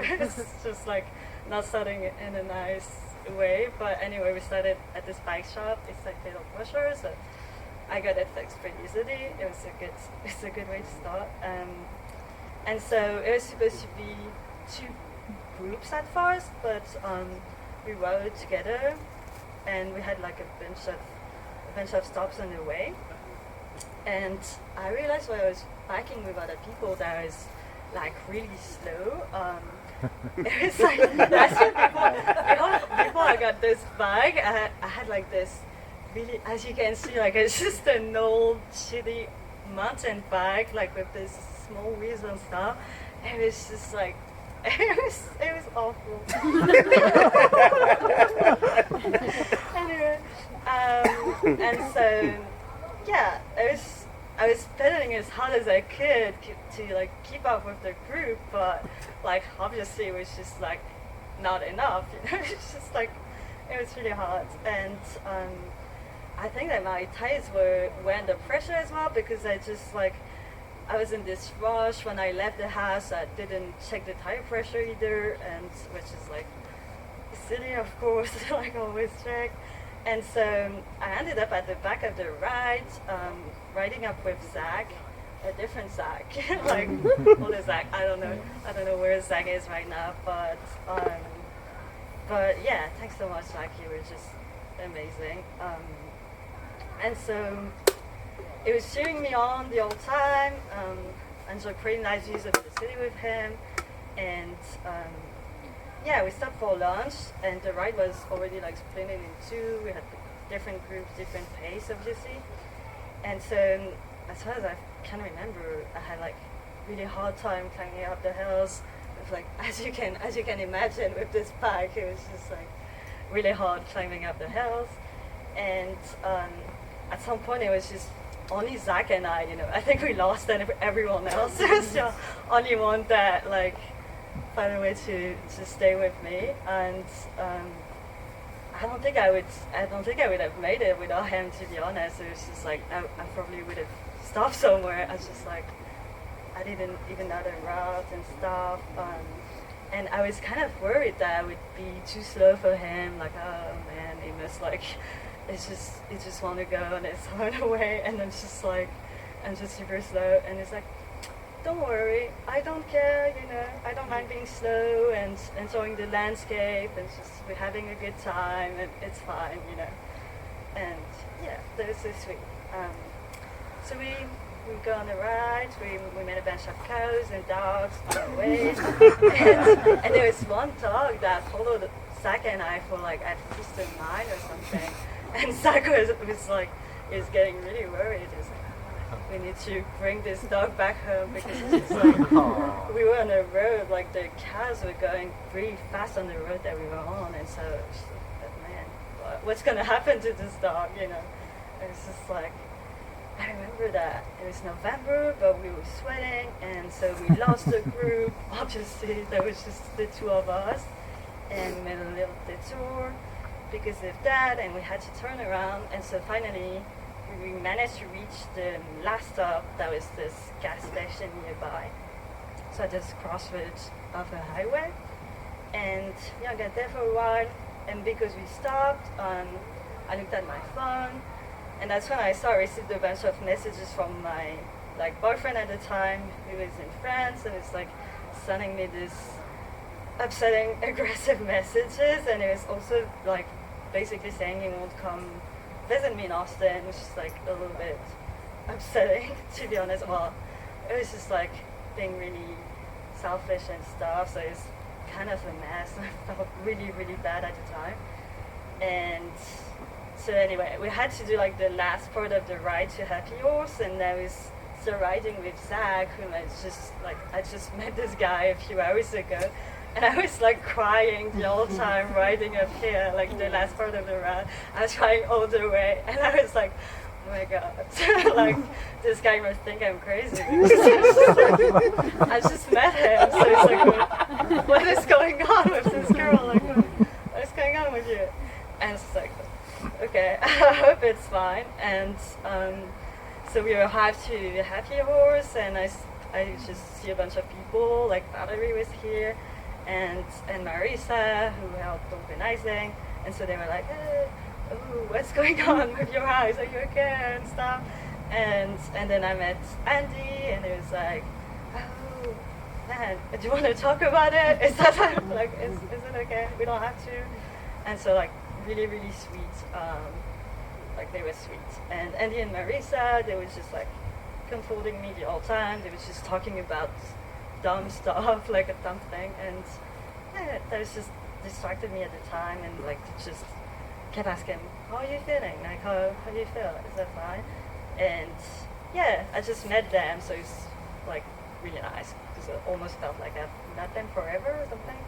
it's just like not starting in a nice way. But anyway, we started at this bike shop. It's like fatal pressure, so I got it fixed pretty easily. It's a good way to start. And so it was supposed to be 2 groups at first, but we rode together, and we had like a bunch of stops on the way. And I realized when I was biking with other people that I was like really slow. It was like before I got this bike, I had like this really, as you can see, like it's just an old shitty mountain bike, like with this small wheels and stuff. It was just like, it was awful. Anyway, and so yeah, I was pedaling as hard as I could to like keep up with the group, but like obviously it was just like not enough, you know. It's just like, it was really hard, and I think that my tires were under pressure as well, because I was in this rush when I left the house. I didn't check the tire pressure either, and which is like silly, of course, like always check. And so I ended up at the back of the ride, riding up with Zach, a different Zach, like older Zach. I don't know where Zach is right now, but yeah, thanks so much, Zach. You were just amazing. And so it was cheering me on the whole time. Enjoyed pretty nice views of the city with him, and yeah, we stopped for lunch, and the ride was already like split in 2. We had different groups, different pace, obviously. And so, as far as I can remember, I had like really hard time climbing up the hills. With, like, as you can imagine, with this bike, it was just like really hard climbing up the hills. And at some point, it was just only Zach and I. You know, I think we lost everyone else. There was the only one that like found a way to stay with me, and I don't think I would have made it without him, to be honest. It was just like I probably would have stopped somewhere. I was just like, I didn't even know the route and stuff, and I was kind of worried that I would be too slow for him. Like, oh man, he must like, he just want to go on his own way, and it's just like, I'm just super slow, and it's like, don't worry, I don't care, you know, I don't mind being slow and enjoying the landscape, and just we're having a good time, and it's fine, you know. And yeah, that was so sweet. So we we go on the ride. We met a bunch of cows and dogs on the way. and there was one dog that followed Zach and I for like at least a mile or something. And Zach was like, he was getting really worried. He was like, we need to bring this dog back home because it's like, we were on a road, like the cows were going pretty fast on the road that we were on, and so it's like, man, what's gonna happen to this dog, you know? And it's just like, I remember that it was November, but we were sweating, and so we lost the group. Obviously, there was just the two of us, and we made a little detour because of that, and we had to turn around, and so finally, we managed to reach the last stop. That was this gas station nearby. So at this crossroads of a highway. And I got there for a while. And because we stopped, I looked at my phone. And that's when I received a bunch of messages from my boyfriend at the time, who was in France, and it's like sending me this upsetting, aggressive messages. And it was also like basically saying he won't come visit me in Austin, which is like a little bit upsetting, to be honest. Well, it was just like being really selfish and stuff, so it's kind of a mess. I felt really, really bad at the time. And so anyway, we had to do like the last part of the ride to Happy Horse, and I was still riding with Zach, whom I just met this guy a few hours ago. And I was like crying the whole time riding up here, like the last part of the ride. I was crying all the way, and I was like, oh my god, like this guy must think I'm crazy. I just met him, so it's like, what is going on with this girl? Like, what's going on with you? And it's like, okay, I hope it's fine. And so we arrived to Happy Horse, and I just see a bunch of people, like Valerie was here. And Marisa, who helped organizing, and so they were like, oh, what's going on with your eyes? Are you okay? And stuff. And then I met Andy, and it was like, oh, man, do you want to talk about it? Is that like, is it okay? We don't have to. And so like really, really sweet. Like they were sweet. And Andy and Marisa, they were just like comforting me the whole time. They were just talking about dumb stuff, like a dumb thing, and yeah, that was just distracted me at the time, and like just kept asking, how are you feeling? Like how do you feel? Is that fine? And yeah, I just met them, so it's like really nice because it almost felt like I've met them forever or something.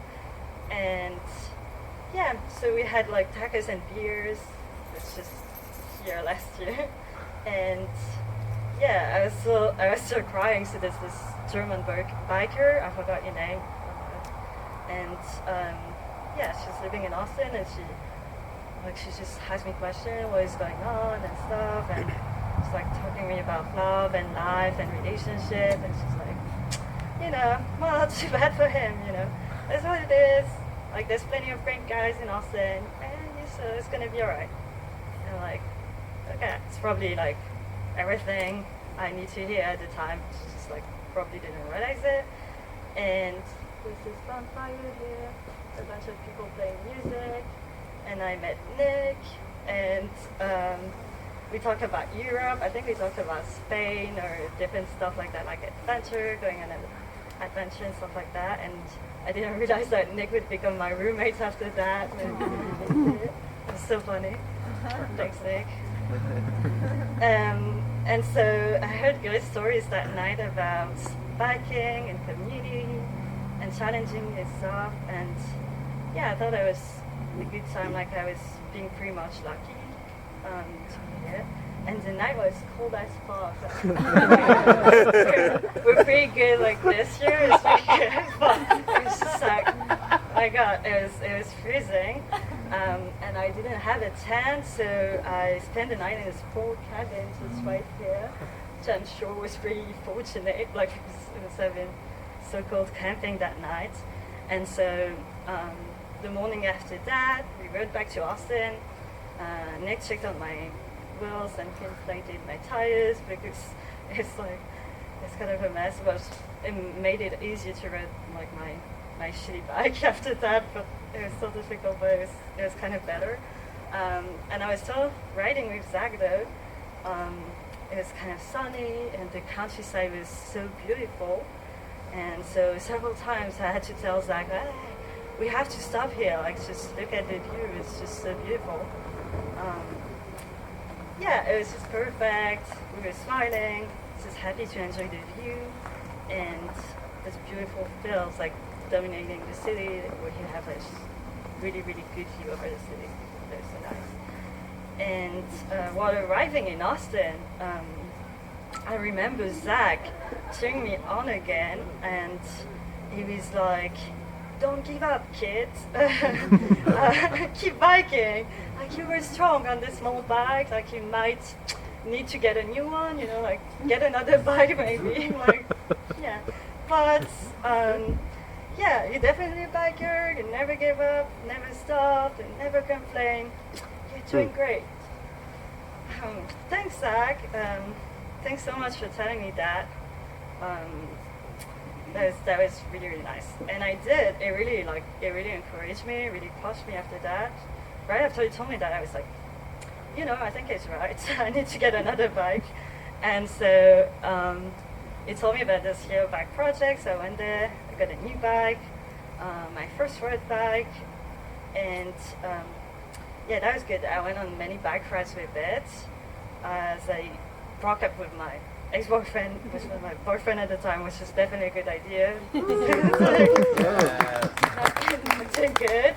And yeah, so we had like tacos and beers. It's just here last year, and yeah, I was still crying. So there's this German biker, I forgot your name, and yeah, she's living in Austin, and she just has me question what is going on and stuff, and she's like talking to me about love and life and relationship, and she's like, well, too bad for him, that's what it is. Like there's plenty of great guys in Austin, and so it's gonna be alright. And I'm like, okay, it's probably like everything I need to hear at the time. She just like probably didn't realize it. And there's this bonfire here, a bunch of people playing music, and I met Nick, and we talked about Europe. I think we talked about Spain or different stuff like that, like adventure, going on an adventure and stuff like that. And I didn't realize that Nick would become my roommate after that. It was so funny. Thanks, Nick. And so I heard good stories that night about biking and community and challenging yourself, and yeah, I thought it was a good time, like I was being pretty much lucky to be here. And the night was cold as fuck. We're pretty good like this year, it's pretty good, but it was just like, my god, it was freezing. And I didn't have a tent, so I spent the night in this small cabin just right here, which I'm sure was pretty fortunate, like it was having so-called camping that night. And so the morning after that, we rode back to Austin. Nick checked on my wheels and he inflated my tires because it's kind of a mess, but it made it easier to ride like my shitty bike after that, but it was still difficult, but it was kind of better. And I was still riding with Zach though, it was kind of sunny, and the countryside was so beautiful. And so several times I had to tell Zach, hey, we have to stop here, like just look at the view, it's just so beautiful. Yeah, it was just perfect. We were smiling, just happy to enjoy the view, and this beautiful fields like dominating the city where you have this really, really good view over the city. It was so nice. And while arriving in Austin, I remember Zach cheering me on again, and he was like, don't give up, kids. Keep biking. Like, you were strong on this small bike. Like, you might need to get a new one, you know, like, get another bike maybe. Like, yeah. But, yeah, you're definitely a biker. You never give up, never stop, and never complain. You're doing great. Thanks, Zach. Thanks so much for telling me that. That was really, really nice. And I did. It really encouraged me. It really pushed me after that. Right after he told me that, I was like, you know, I think he's right. I need to get another bike. And so he told me about this Hero Bike project. So I went there. I got a new bike, my first road bike, and yeah, that was good. I went on many bike rides with it. As I broke up with my ex-boyfriend, which was my boyfriend at the time, which was definitely a good idea. Not doing good.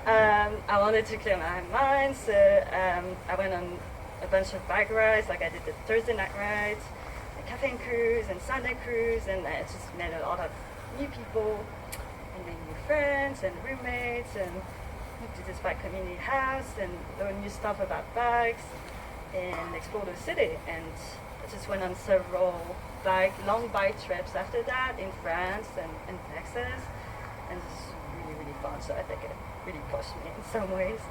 I wanted to clear my mind, so I went on a bunch of bike rides. Like I did the Thursday night rides, the caffeine cruise, and Sunday cruise, and I just met a lot of new people, and made new friends and roommates, and went to this bike community house and learned new stuff about bikes and explore the city. And I just went on several long bike trips after that in France and Texas, and it's really, really fun. So I think it really pushed me in some ways.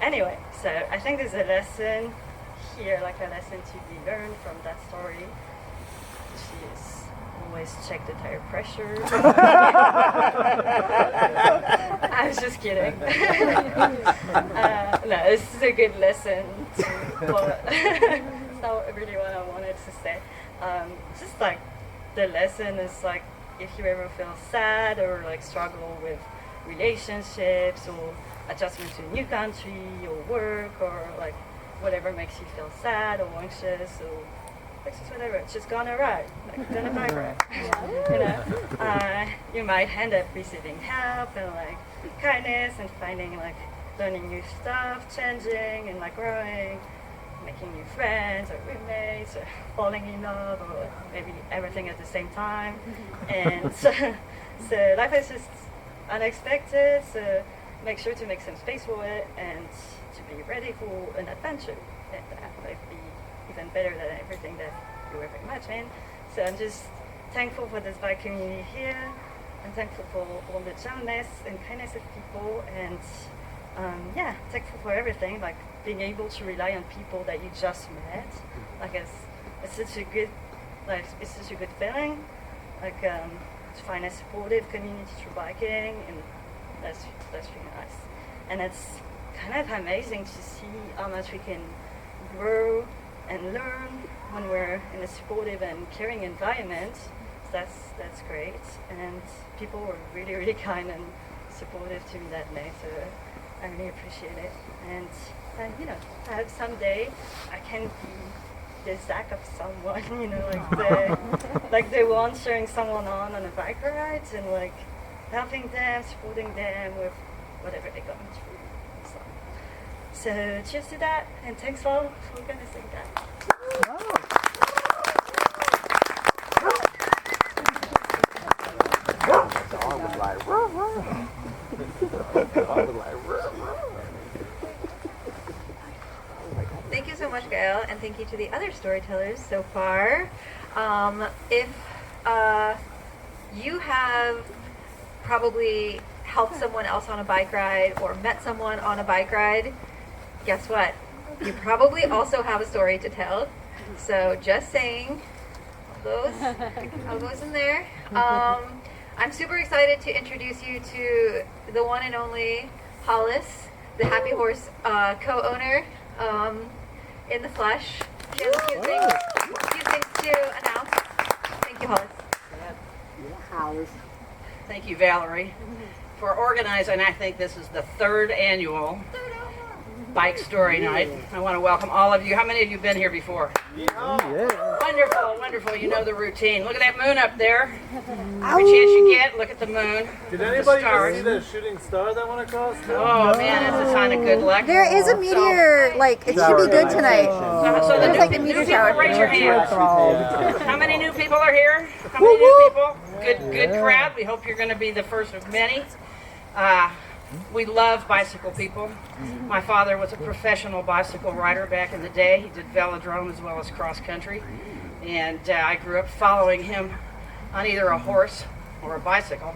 Anyway, so I think there's a lesson here, like a lesson to be learned from that story, which is always check the tire pressure. I was just kidding. No, this is a good lesson, but it's not really what I wanted to say. Just like the lesson is like, if you ever feel sad or like struggle with relationships or adjustment to a new country or work or like whatever makes you feel sad or anxious or just whatever, it's just gonna ride, like gonna bike ride. You know, you might end up receiving help and like kindness and finding like learning new stuff, changing and like growing, making new friends or roommates or falling in love or maybe everything at the same time. And so life is just unexpected, so make sure to make some space for it and to be ready for an adventure. And that might be even better than everything that you ever imagined. So I'm just thankful for this bike community here. I'm thankful for all the gentleness and kindness of people, and yeah, thankful for everything, like being able to rely on people that you just met. Like it's such a good, like it's such a good feeling. Like to find a supportive community through biking, and that's really nice. And it's kind of amazing to see how much we can grow and learn when we're in a supportive and caring environment. So that's great, and people were really, really kind and supportive to me that day, so I really appreciate it. And you know, I hope someday I can be the Zach of someone, you know, like the one cheering someone on a bike ride and like helping them, supporting them with whatever they're going through. So cheers to that, and thanks all for organizing that. Thank you so much, Gaëlle, and thank you to the other storytellers so far. If you have probably helped someone else on a bike ride or met someone on a bike ride, guess what? You probably also have a story to tell. So just saying, all goes in there. I'm super excited to introduce you to the one and only Hollis, the Happy Horse co-owner. in the flesh. She has a few things to announce. Thank you, Hollis. Thank you, Valerie, for organizing. I think this is the third annual Bike Story Night. I want to welcome all of you. How many of you have been here before? Wonderful, wonderful. You know the routine. Look at that moon up there. Every chance you get, look at the moon. Did anybody see the shooting star that went across? Oh man, it's a sign of good luck. There is a meteor, it should be good tonight. So the new people, raise your hands. How many new people are here? How many new people? Good crowd. We hope you're going to be the first of many. We love bicycle people. My father was a professional bicycle rider back in the day. He did velodrome as well as cross country. And I grew up following him on either a horse or a bicycle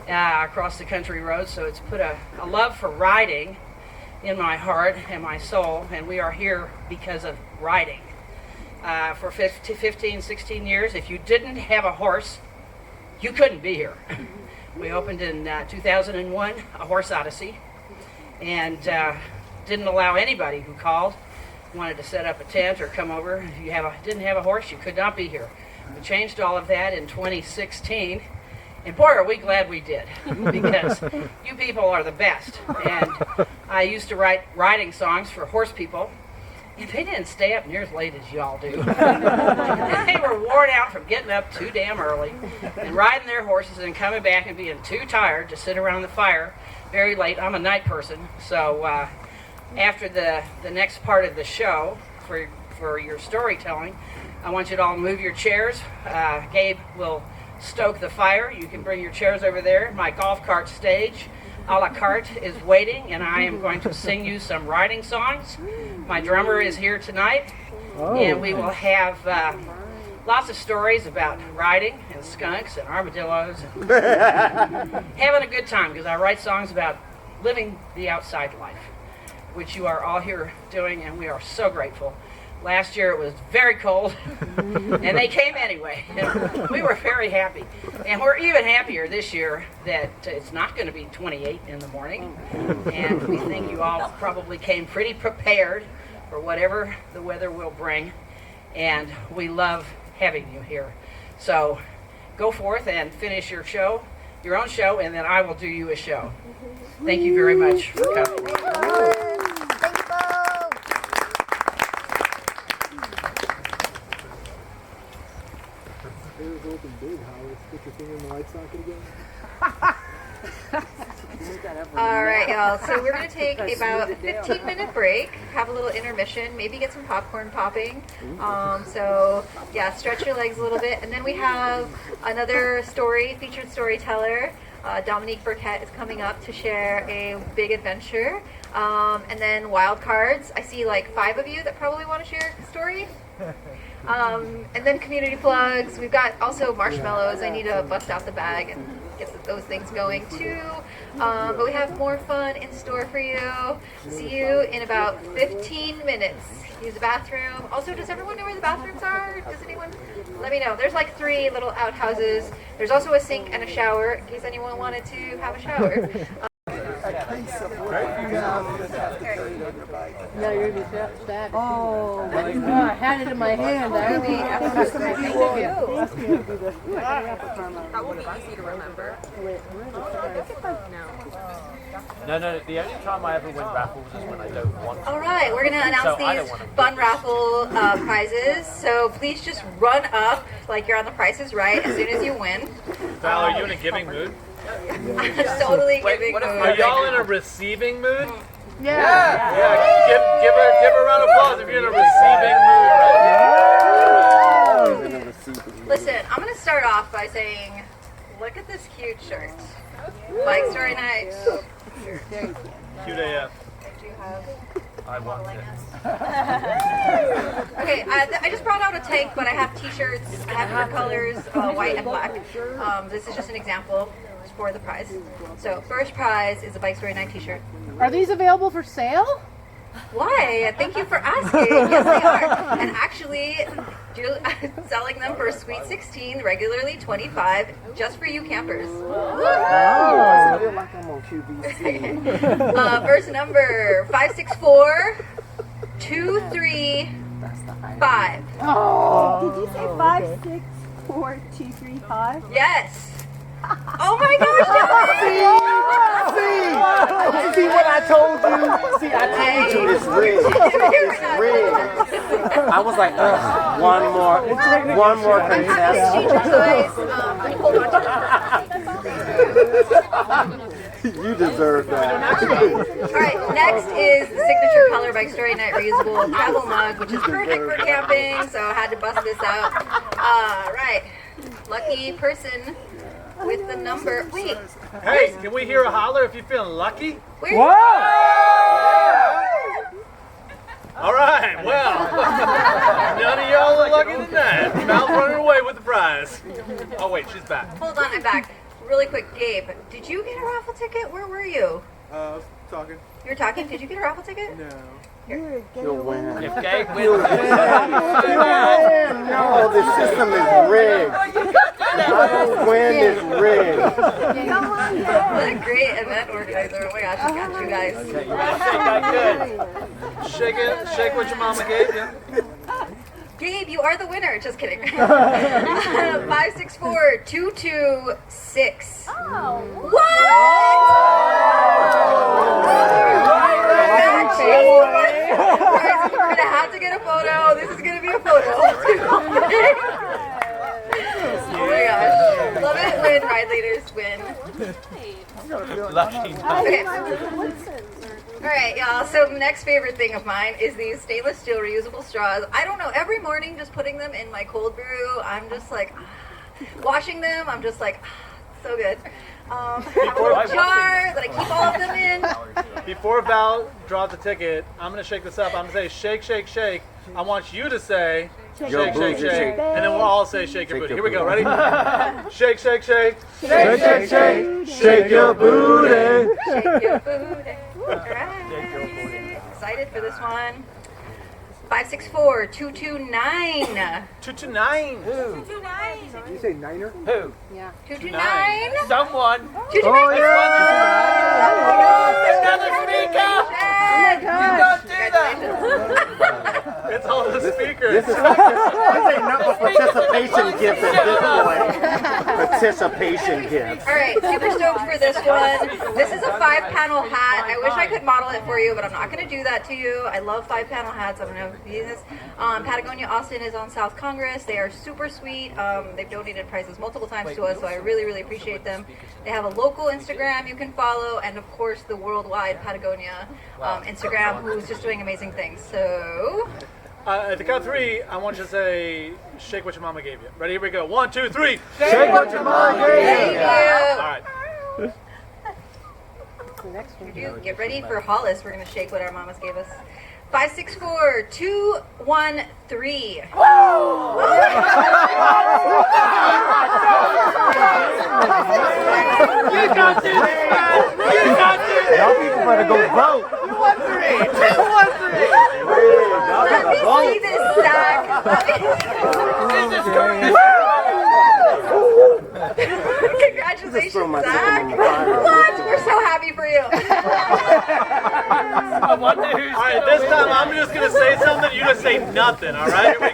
across the country roads. So it's put a love for riding in my heart and my soul. And we are here because of riding. For 15, 16 years, if you didn't have a horse, you couldn't be here. We opened in 2001, a horse odyssey, and didn't allow anybody who called, wanted to set up a tent or come over. If you didn't have a horse, you could not be here. We changed all of that in 2016, and boy, are we glad we did, because you people are the best. And I used to write riding songs for horse people, and they didn't stay up near as late as y'all do. They were worn out from getting up too damn early and riding their horses and coming back and being too tired to sit around the fire very late. I'm a night person, so after the next part of the show for your storytelling, I want you to all move your chairs. Gabe will stoke the fire. You can bring your chairs over there. My golf cart stage a la carte is waiting, and I am going to sing you some riding songs. My drummer is here tonight, and we will have lots of stories about riding and skunks and armadillos and having a good time, because I write songs about living the outside life, which you are all here doing, and we are so grateful. Last year it was very cold, and they came anyway. We were very happy. And we're even happier this year that it's not going to be 28 in the morning. And we think you all probably came pretty prepared for whatever the weather will bring. And we love having you here. So go forth and finish your show, your own show, and then I will do you a show. Thank you very much for coming. Open big, Hollis. Put your finger in the light socket again. All right, y'all. So we're going to take about a 15-minute break, have a little intermission, maybe get some popcorn popping. So, yeah, stretch your legs a little bit. And then we have another featured storyteller. Dominique Burkett is coming up to share a big adventure. And then wild cards. I see like 5 of you that probably want to share a story. And then community plugs. We've got also marshmallows. I need to bust out the bag and get those things going too. But we have more fun in store for you. See you in about 15 minutes. Use the bathroom. Also, does everyone know where the bathrooms are? Does anyone? Let me know. There's like 3 little outhouses. There's also a sink and a shower in case anyone wanted to have a shower. Yeah, you're going to be back. Oh, I had it in my hand. Thank you. That will be easy to remember. No. The only time I ever win raffles is when I don't want to. All right, we're going to announce these fun raffle prizes. So please just run up like you're on the Price is Right as soon as you win. Val, are you in a giving mood? I'm totally giving mood. Are y'all in a receiving mood? Yeah. Give her a round of applause if you're in a receiving mood. Listen, I'm going to start off by saying, look at this cute shirt. Bike Story Night. Cute AF. I want it. Okay, I just brought out a tank, but I have t-shirts. I have different colors, white and black. This is just an example for the prize. So first prize is a Bike Story Night t-shirt. Are these available for sale? Why? Thank you for asking. Yes, they are. And actually, selling them for Sweet 16, regularly $25, just for you campers. I feel like I'm on QVC. First number, 564. 235. Did you say 5, 6, 4, 2, 3, 5? Yes. Oh my gosh! See what I told you? See, I told you it's rigged. It's rigged. I was like, one more contest. You deserve that. Alright, next is the signature color by Story Night reusable travel mug, which is perfect for camping, so I had to bust this out. Alright, lucky person with the number. Wait. Hey, can we hear a holler if you're feeling lucky? What? All right, well, none of y'all are lucky than that. Val's running away with the prize. Oh, wait, she's back. Hold on, I'm back. Really quick, Gabe, did you get a raffle ticket? Where were you? I was talking. You were talking? Did you get a raffle ticket? No. You'll win. If Gabe wins, No, the system is rigged. I don't win is rigged. What a great event organizer. Oh my gosh, I got you guys. you better shake that good. Shake it, shake what your mama gave you. Gabe, you are the winner. Just kidding. 564-226. Oh. What? Guys, we're gonna have to get a photo. This is gonna be a photo. Oh my gosh. Love it when ride leaders win. Lucky. Okay. Alright, y'all. So the next favorite thing of mine is these stainless steel reusable straws. I don't know, every morning just putting them in my cold brew, I'm just like, washing them, I'm just like, so good. I have a little jar that I keep all of them in. Before Val draws the ticket, I'm going to shake this up. I'm going to say shake, shake, shake. I want you to say shake, shake, shake. And then we'll all say shake your booty. Here we go. Ready? Shake, shake, shake. Shake, shake, shake. Shake your booty. Shake your booty. Alright. Excited for this one. 564-229. 229. Did you say niner? Who? Yeah. 229. Someone. 229. Oh, yeah. Another speaker. You don't do that. It's all the speakers. This ain't not a participation gift at this point. Participation gift. Alright, super stoked for this one. This is a 5-panel hat. I wish I could model it for you, but I'm not going to do that to you. I love 5-panel hats. I'm going to be this. Patagonia Austin is on South Congress. They are super sweet. They've donated prizes multiple times to us, so I really, really appreciate them. They have a local Instagram you can follow, and of course the worldwide Patagonia Instagram, who's just doing amazing things. So... At the count of 3, I want you to say shake what your mama gave you. Ready? Here we go. 1, 2, 3. Shake what your mama gave you. All right. Get ready for Hollis. We're going to shake what our mamas gave us. 564-213. You got this, man. You got this. Y'all people better go vote. 213. 213. Let me see this stack. This is correct. Congratulations, Zach. What? We're so happy for you. I wonder who's All right, this time I'm just going to say something. You just say nothing, all right? Here we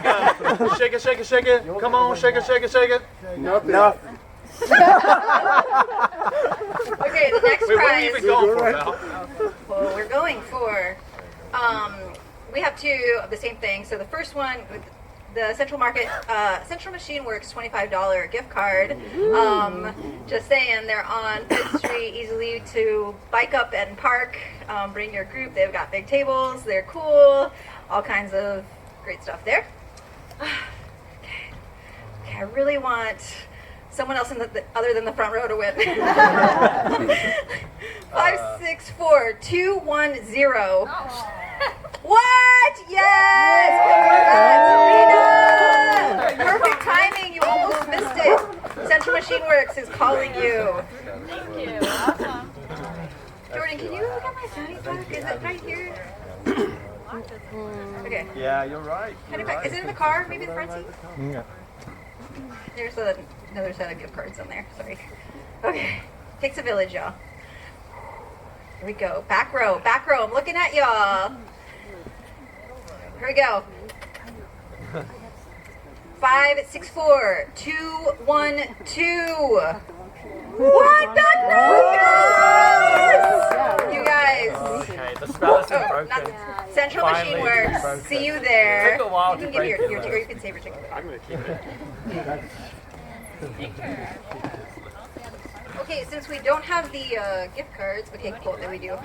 go. Shake it, shake it, shake it. Come on, shake it, shake it, shake it. Nothing. Okay, the next Wait, what are prize. you even going for, Val? Well, we're going for, we have two of the same thing. So the first one, with the Central Market, Central Machine Works $25 gift card. Just saying, they're on 5th Street, easily to bike up and park. Bring your group. They've got big tables. They're cool. All kinds of great stuff there. Okay, I really want someone else in the other than the front row to win. 564-210. What? Yes! Congrats, Rita! Perfect timing. You almost missed it. Central Machine Works is calling you. Thank you. Awesome. Jordan, can you look at my fanny pack? Is it right here? Okay. Yeah, you're right. Fanny pack. Is it in the car? Maybe the front seat? Yeah. There's another set of gift cards on there. Sorry. Okay. Takes a village, y'all. Here we go. Back row. Back row. I'm looking at y'all. Here we go. 5, 6, 4, 2, 1, 2. What? Back row! You guys. Okay, the spell is broken. Central Finally, Machine it's Works. broken. See you there. It took a while You to can give break your, it, or though. you can save your chicken. I'm gonna keep it. Okay, since we don't have the gift cards, okay, cool, there we do.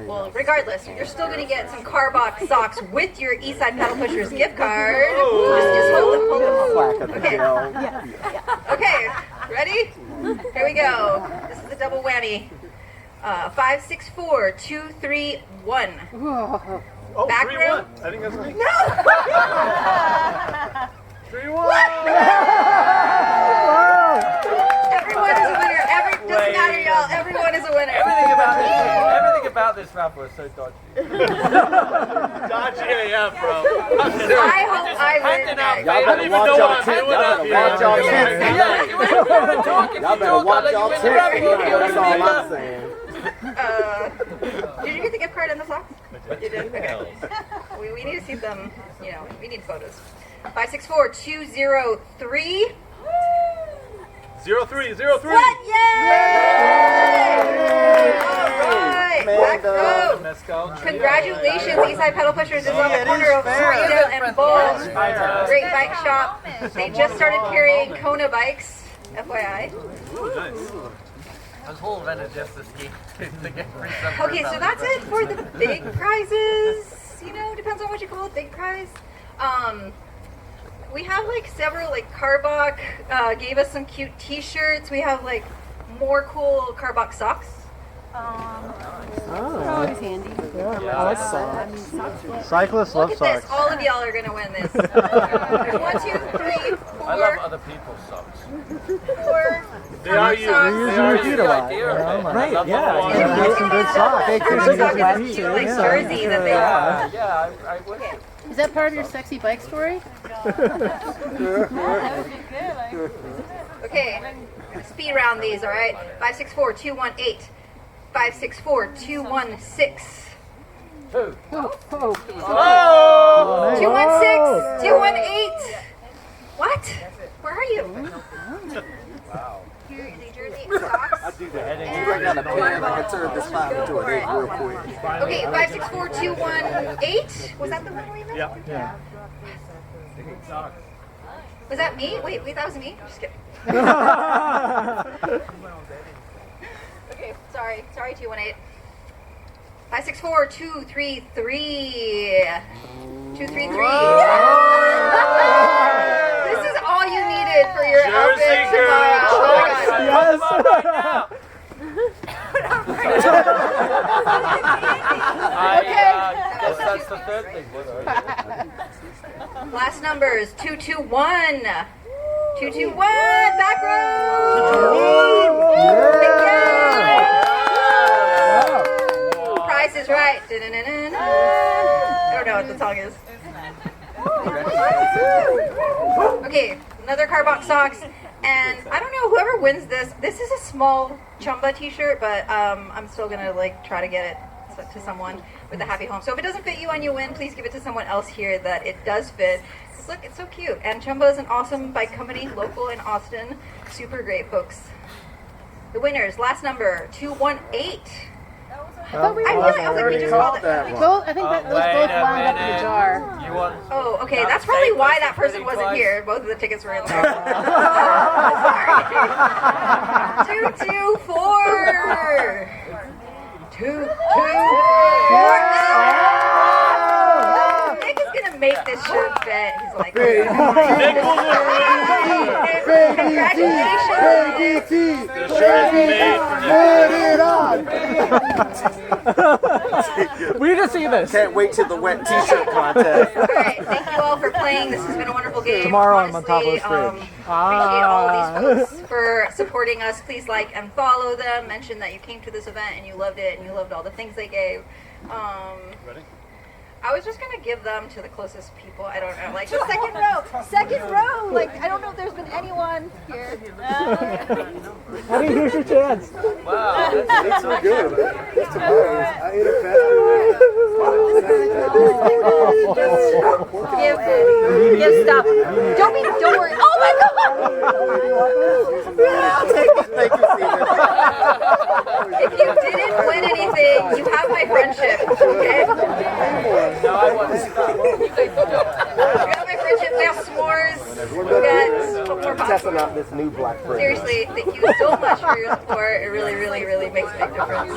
Well, regardless, you're still gonna get some Carbach socks with your Eastside Paddle Pushers gift card. Just hold them. Okay. Okay, ready? Here we go. This is a double whammy. 5, 6, 4, 2, 3, 1. Oh, Back 3-1. row. I think that's me. No! 3-1. Everyone is a winner. Doesn't matter, y'all. Everyone is a winner. Everything about this raffle is so dodgy. Dodgy AF, bro. I hope I win. Y'all better watch y'all tip. Y'all better watch y'all tip. Y'all better watch y'all tip. That's all I'm saying. Did you get the gift card and the socks? You did? Okay. We need to see them, you know, we need photos. 5, 6, 4, 2, 0, 3. 0-3. What? Yay! Alright, back row. Congratulations, Eastside Pedal Pushers is on the corner of Freedom and Bull. Great bike shop. They just started carrying Kona bikes, FYI. I was whole event is just to ski to get free stuff. Okay, so that's it for the big prizes. You know, depends on what you call a big prize. We have like several, like Carbach gave us some cute t-shirts. We have like more cool Carbach socks. Always handy. Yeah, I like socks. Cyclists love Look at this. socks. All of y'all are gonna win this. 1, 2, 3, 4. I love other people's socks. 4. They are you. You use your feet a lot. You know? Right, Yeah, you can get some good socks. They can use your feet. Like jersey that they have. Yeah, I would. Is that part of your sexy bike story? Okay, speed round these, all right? 5, 6, 4, 2, 1, 8. 5, 6, 4, 2, 1, 6. 2, 1, 6. 2, 1, 8. What? Where are you? Wow. Here is a jersey and socks. I do that. You bring out a pen and I can turn this 5 into an 8 real quick. Okay, 5, 6, 4, 2, 1, 8. Was that the one we missed? Yeah. Was that me? Wait, that was me? Just kidding. Okay, sorry, 218. 5, 6, 4, 2, 3, 3. 2, 3, 3. This is all you needed for your outfit tomorrow. Oh my God. Guess that's the third thing. Last numbers 221. 221. Back row. Price is right. I don't know what the song is. Okay, another Carbach socks. And I don't know, whoever wins this is a small Chumba t-shirt, but I'm still gonna like try to get it to someone with a happy home. So if it doesn't fit you and you win, please give it to someone else here that it does fit. Just look, it's so cute. And Chumba is an awesome bike company, local in Austin. Super great, folks. The winners, last number, 218. I was like, we just called it. I think that those both wound up in the jar. You want? Oh, okay. That's probably why that person wasn't here. Both of the tickets were in there. Sorry. 2, 2, 4. 2, 2, 4. Nick is gonna make this shirt fit. He's like, congratulations. The shirt is made for We need to see this. Can't wait till the wet t-shirt contest. All right, thank you all for playing. This has been a wonderful game. Tomorrow I'm Honestly, on top of the fridge. Appreciate all of these folks for supporting us. Please like and follow them. Mention that you came to this event and you loved it and you loved all the things they gave. Ready? I was just gonna give them to the closest people. I don't know, like The second row. Second row. Like, I don't know if there's been anyone here. Honey, here's your chance. Wow, That's so good. That's hilarious. I ate a Give stuff. Don't worry. Oh my God! I'll take it. Thank you, Steven. if you didn't win anything, you have my friendship. Okay? No, I want to stop. You got my friendship. We have s'mores. We got more Testing popcorn. out this new black friend. Seriously, thank you so much for your support. It really, really, really makes a big difference.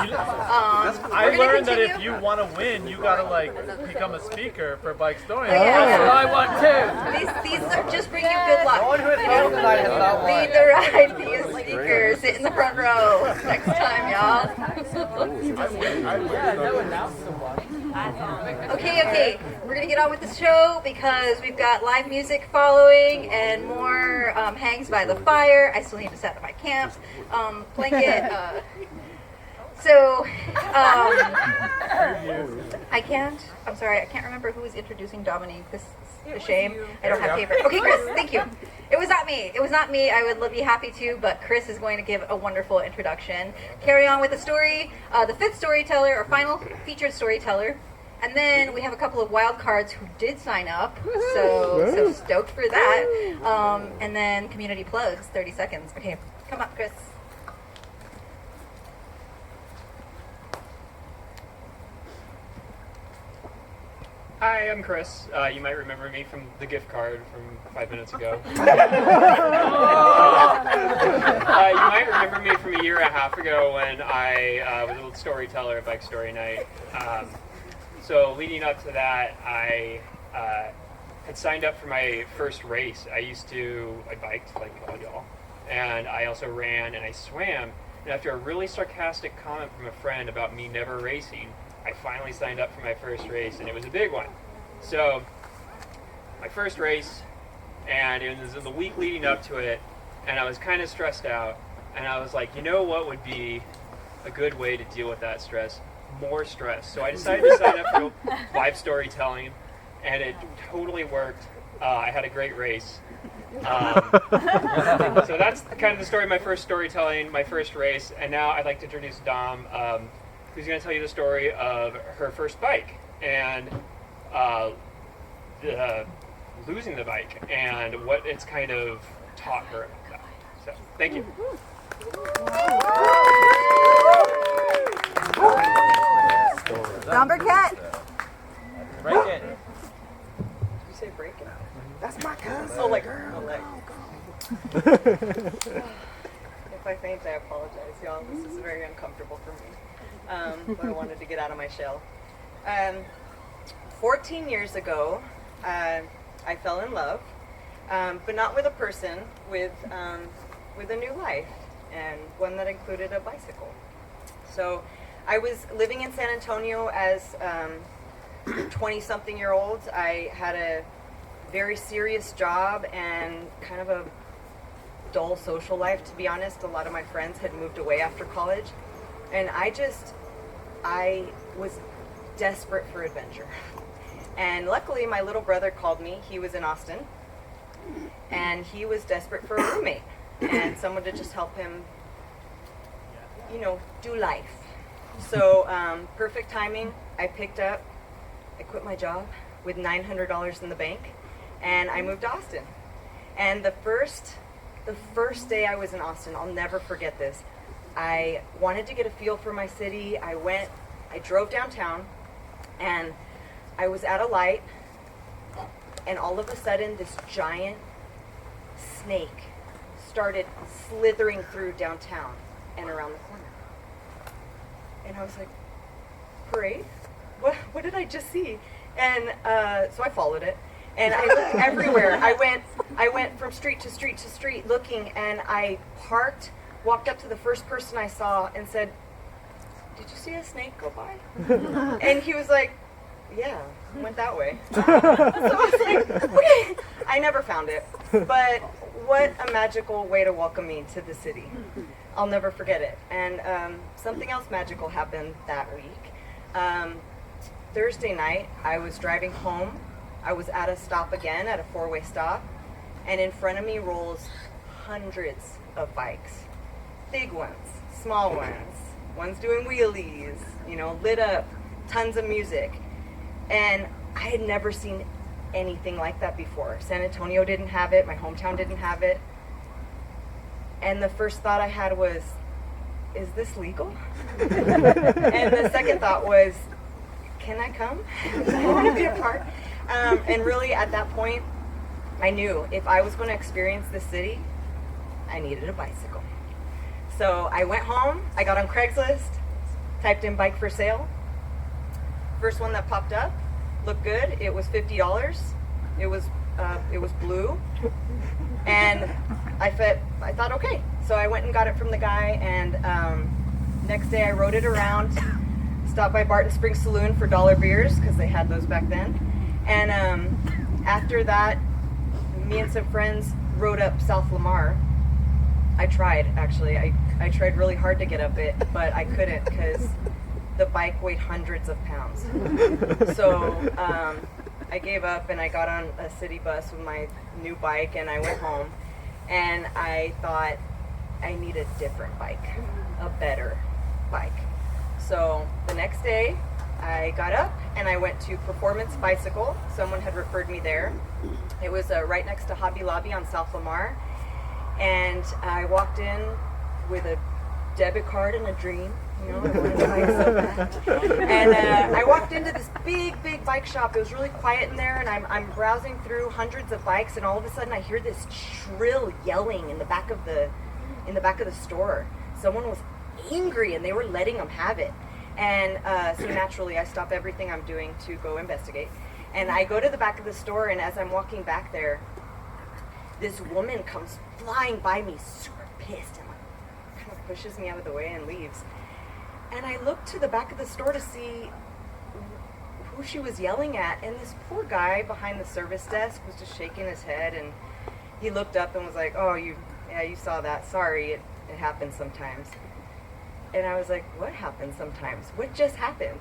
I learned that if you want to win, you gotta like become a speaker for Bike Story. Yeah. I want too. These are just bring you good luck. No one who has voted tonight has not won. Lead the ride, be a speaker, sit in the front row next time, y'all. Okay, we're gonna get on with the show because we've got live music following and more hangs by the fire. I still need to set up my camp blanket. I can't. I'm sorry, I can't remember who was introducing Dominique. This is a shame. I don't have paper. Okay, Chris, thank you. It was not me. It was not me. I would be happy to, but Chris is going to give a wonderful introduction. Carry on with the story. The fifth storyteller, or final featured storyteller. And then we have a couple of wild cards who did sign up, so stoked for that. And then community plugs, 30 seconds. Okay, come up, Chris. Hi, I'm Chris. You might remember me from the gift card from 5 minutes ago. You might remember me from a year and a half ago when I was a little storyteller at Bike Story Night. So leading up to that, I had signed up for my first race. I biked like all y'all, and I also ran and I swam. And after a really sarcastic comment from a friend about me never racing, I finally signed up for my first race, and it was a big one. So, my first race, and it was the week leading up to it, and I was kind of stressed out, and I was like, you know what would be a good way to deal with that stress? More stress. So I decided to sign up for live storytelling, and it totally worked. I had a great race. So that's kind of the story of my first storytelling, my first race, and now I'd like to introduce Dom, who's going to tell you the story of her first bike and losing the bike and what it's kind of taught her about that. So, thank you. Dom Burkett. Break it. Did you say break it? That's my cousin. Oh, like her. Oh, like. If I faint, I apologize, y'all. This is very uncomfortable for me. But I wanted to get out of my shell. 14 years ago, I fell in love, but not with a person, with a new life, and one that included a bicycle. So I was living in San Antonio as 20-something-year-old. I had a very serious job and kind of a dull social life, to be honest. A lot of my friends had moved away after college, and I was desperate for adventure. And luckily, my little brother called me. He was in Austin, and he was desperate for a roommate and someone to just help him, do life. So, perfect timing. I quit my job with $900 in the bank, and I moved to Austin. And the first day I was in Austin, I'll never forget this. I wanted to get a feel for my city. I drove downtown, and I was at a light, and all of a sudden this giant snake started slithering through downtown and around the corner. And I was like, parade? What did I just see? And so I followed it, and I looked everywhere. I went from street to street to street looking, and I parked, walked up to the first person I saw and said, did you see a snake go by? And he was like, yeah, went that way. So I was like, okay. I never found it, but what a magical way to welcome me to the city. I'll never forget it. And something else magical happened that week. Thursday night, I was driving home. I was at a stop again, at a four-way stop, and in front of me rolls hundreds of bikes. Big ones, small ones doing wheelies, you know, lit up, tons of music. And I had never seen anything like that before. San Antonio didn't have it, my hometown didn't have it. And the first thought I had was, is this legal? And the second thought was, can I come? I want to be a part. And really at that point, I knew if I was going to experience the city, I needed a bicycle. So I went home, I got on Craigslist, typed in bike for sale. First one that popped up looked good. It was $50. It was blue. And I thought, okay. So I went and got it from the guy, and next day I rode it around, stopped by Barton Springs Saloon for dollar beers, because they had those back then. And after that, me and some friends rode up South Lamar. I tried, actually. I tried really hard to get up it, but I couldn't because the bike weighed hundreds of pounds. So I gave up and I got on a city bus with my new bike and I went home. And I thought I need a different bike, a better bike. So the next day, I got up and I went to Performance Bicycle. Someone had referred me there. It was right next to Hobby Lobby on South Lamar. And I walked in with a debit card and a dream, you know, I wanted to bike so bad. And I walked into this big bike shop. It was really quiet in there, and I'm browsing through hundreds of bikes, and all of a sudden I hear this shrill yelling in the back of the store. Someone was angry, and they were letting them have it. And so naturally, I stop everything I'm doing to go investigate. And I go to the back of the store, and as I'm walking back there, this woman comes flying by me, super pissed, and kind of pushes me out of the way and leaves. And I looked to the back of the store to see who she was yelling at, and this poor guy behind the service desk was just shaking his head, and he looked up and was like, "Oh, you saw that. Sorry, it happens sometimes." And I was like, "What happens sometimes? What just happened?"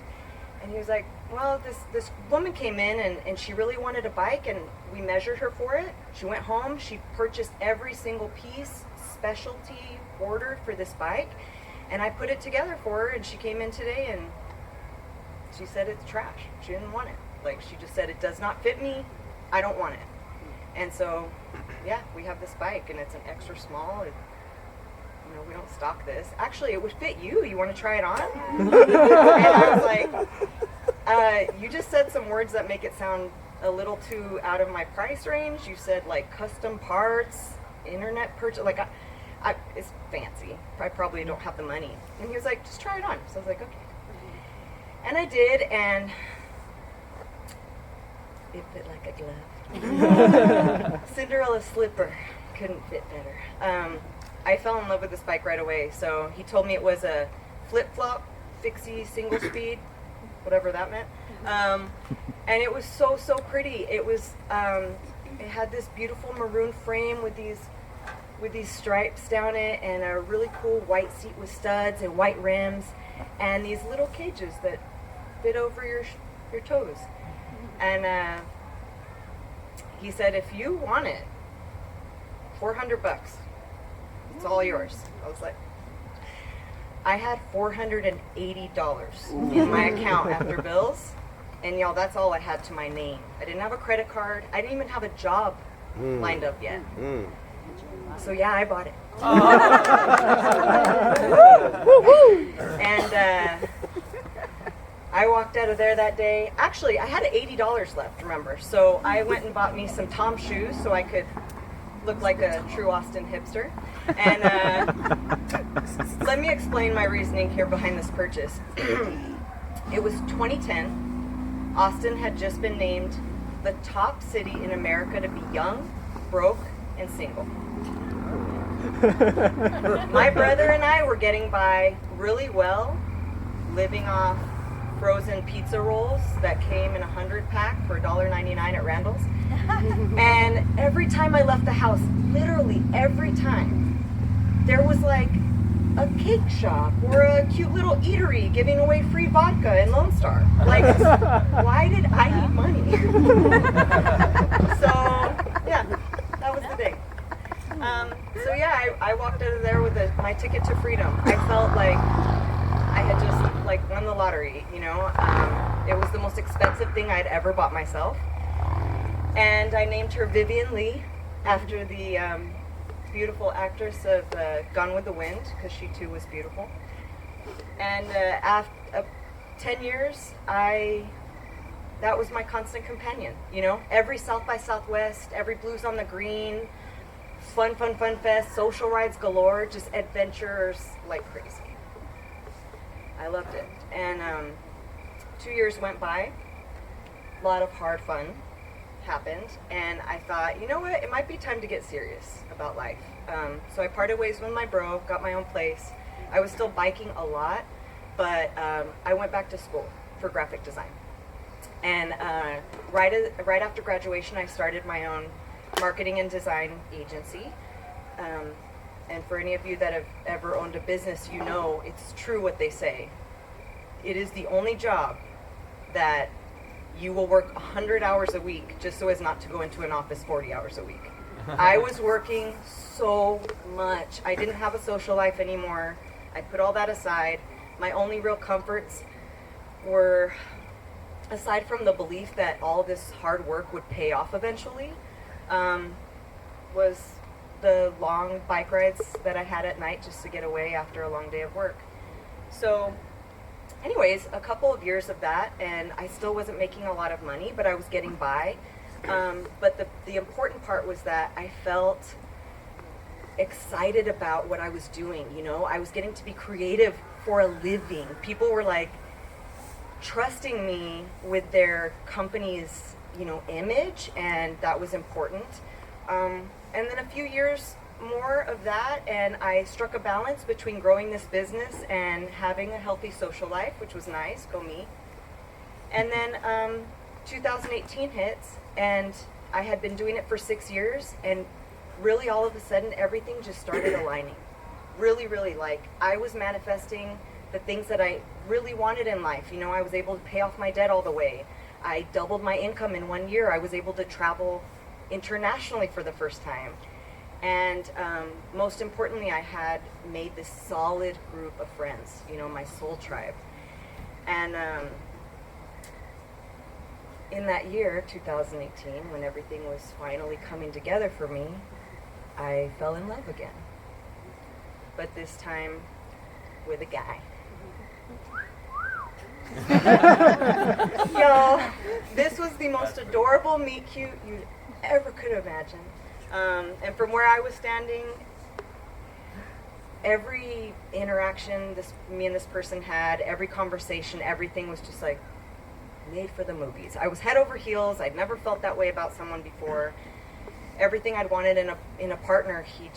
And he was like, "Well, this woman came in and she really wanted a bike, and we measured her for it. She went home, she purchased every single piece, specialty ordered for this bike, and I put it together for her, and she came in today and she said it's trash. She didn't want it. Like, she just said, it does not fit me, I don't want it." And so, yeah, we have this bike, and it's an extra small. You know, we don't stock this. Actually, it would fit you. You want to try it on? And I was like, you just said some words that make it sound a little too out of my price range. You said, like, custom parts, internet purchase. Like, it's fancy. I probably don't have the money. And he was like, just try it on. So I was like, okay. And I did, and it fit like a glove. Cinderella slipper. Couldn't fit better. I fell in love with this bike right away. So he told me it was a flip-flop, fixie, single speed, whatever that meant. And it was so pretty. It was, it had this beautiful maroon frame with these stripes down it, and a really cool white seat with studs and white rims, and these little cages that fit over your toes. And he said, if you want it, $400. It's all yours. I was like, I had $480 in my account after bills, and y'all, that's all I had to my name. I didn't have a credit card. I didn't even have a job lined up yet. So yeah, I bought it. And I walked out of there that day. Actually, I had $80 left, remember? So I went and bought me some Tom shoes so I could look like a true Austin hipster. And let me explain my reasoning here behind this purchase. It was 2010. Austin had just been named the top city in America to be young, broke, and single. My brother and I were getting by really well, living off frozen pizza rolls that came in a 100-pack for $1.99 at Randall's. And every time I left the house, literally every time, there was like a cake shop or a cute little eatery giving away free vodka in Lone Star. Like, why did I need money? So, yeah, that was the day. So yeah, I walked out of there with my ticket to freedom. I felt like I had just like won the lottery, you know. It was the most expensive thing I'd ever bought myself. And I named her Vivian Lee after the beautiful actress of Gone with the Wind, because she too was beautiful. And after 10 years, that was my constant companion, you know. Every South by Southwest, every Blues on the Green, fun fest, social rides galore, just adventures like crazy. I loved it. And 2 years went by, a lot of hard fun happened, and I thought, you know what, it might be time to get serious about life. So I parted ways with my bro, got my own place. I was still biking a lot, but I went back to school for graphic design. And right after graduation, I started my own marketing and design agency. And for any of you that have ever owned a business, you know it's true what they say. It is the only job that you will work 100 hours a week just so as not to go into an office 40 hours a week. I was working so much. I didn't have a social life anymore. I put all that aside. My only real comforts were, aside from the belief that all this hard work would pay off eventually, was the long bike rides that I had at night just to get away after a long day of work. So anyways, a couple of years of that, and I still wasn't making a lot of money, but I was getting by. But the important part was that I felt excited about what I was doing, you know? I was getting to be creative for a living. People were like trusting me with their company's, you know, image, and that was important. And then a few years more of that, and I struck a balance between growing this business and having a healthy social life, which was nice, go me. And then 2018 hits, and I had been doing it for 6 years, and really all of a sudden everything just started aligning. Really, like I was manifesting the things that I really wanted in life. You know, I was able to pay off my debt all the way. I doubled my income in 1 year. I was able to travel internationally for the first time. And most importantly, I had made this solid group of friends, you know, my soul tribe. And in that year, 2018, when everything was finally coming together for me, I fell in love again. But this time with a guy. Y'all, this was the most adorable meet cute you ever could imagine. And from where I was standing, every interaction me and this person had, every conversation, everything was just like made for the movies. I was head over heels. I'd never felt that way about someone before. Everything I'd wanted in a partner, he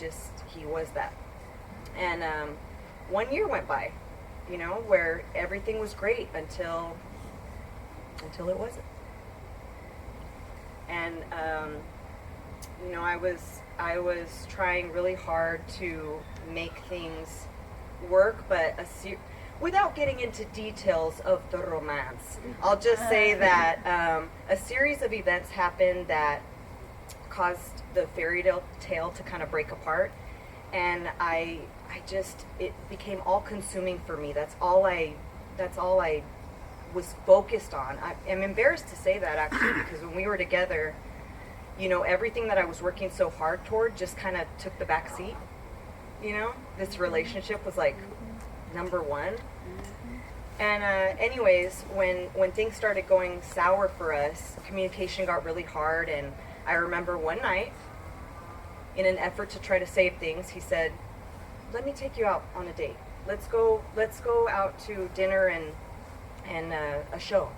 was that. And 1 year went by, you know, where everything was great until it wasn't. And you know, I was trying really hard to make things work, but without getting into details of the romance, I'll just say that a series of events happened that caused the fairy tale to kind of break apart, and it became all consuming for me. That's all I was focused on. I'm embarrassed to say that, actually, because when we were together, you know, everything that I was working so hard toward just kind of took the back seat. You know, this relationship was like number one. And anyways, when things started going sour for us, communication got really hard. And I remember one night, in an effort to try to save things, he said, "Let me take you out on a date. Let's go out to dinner and a show."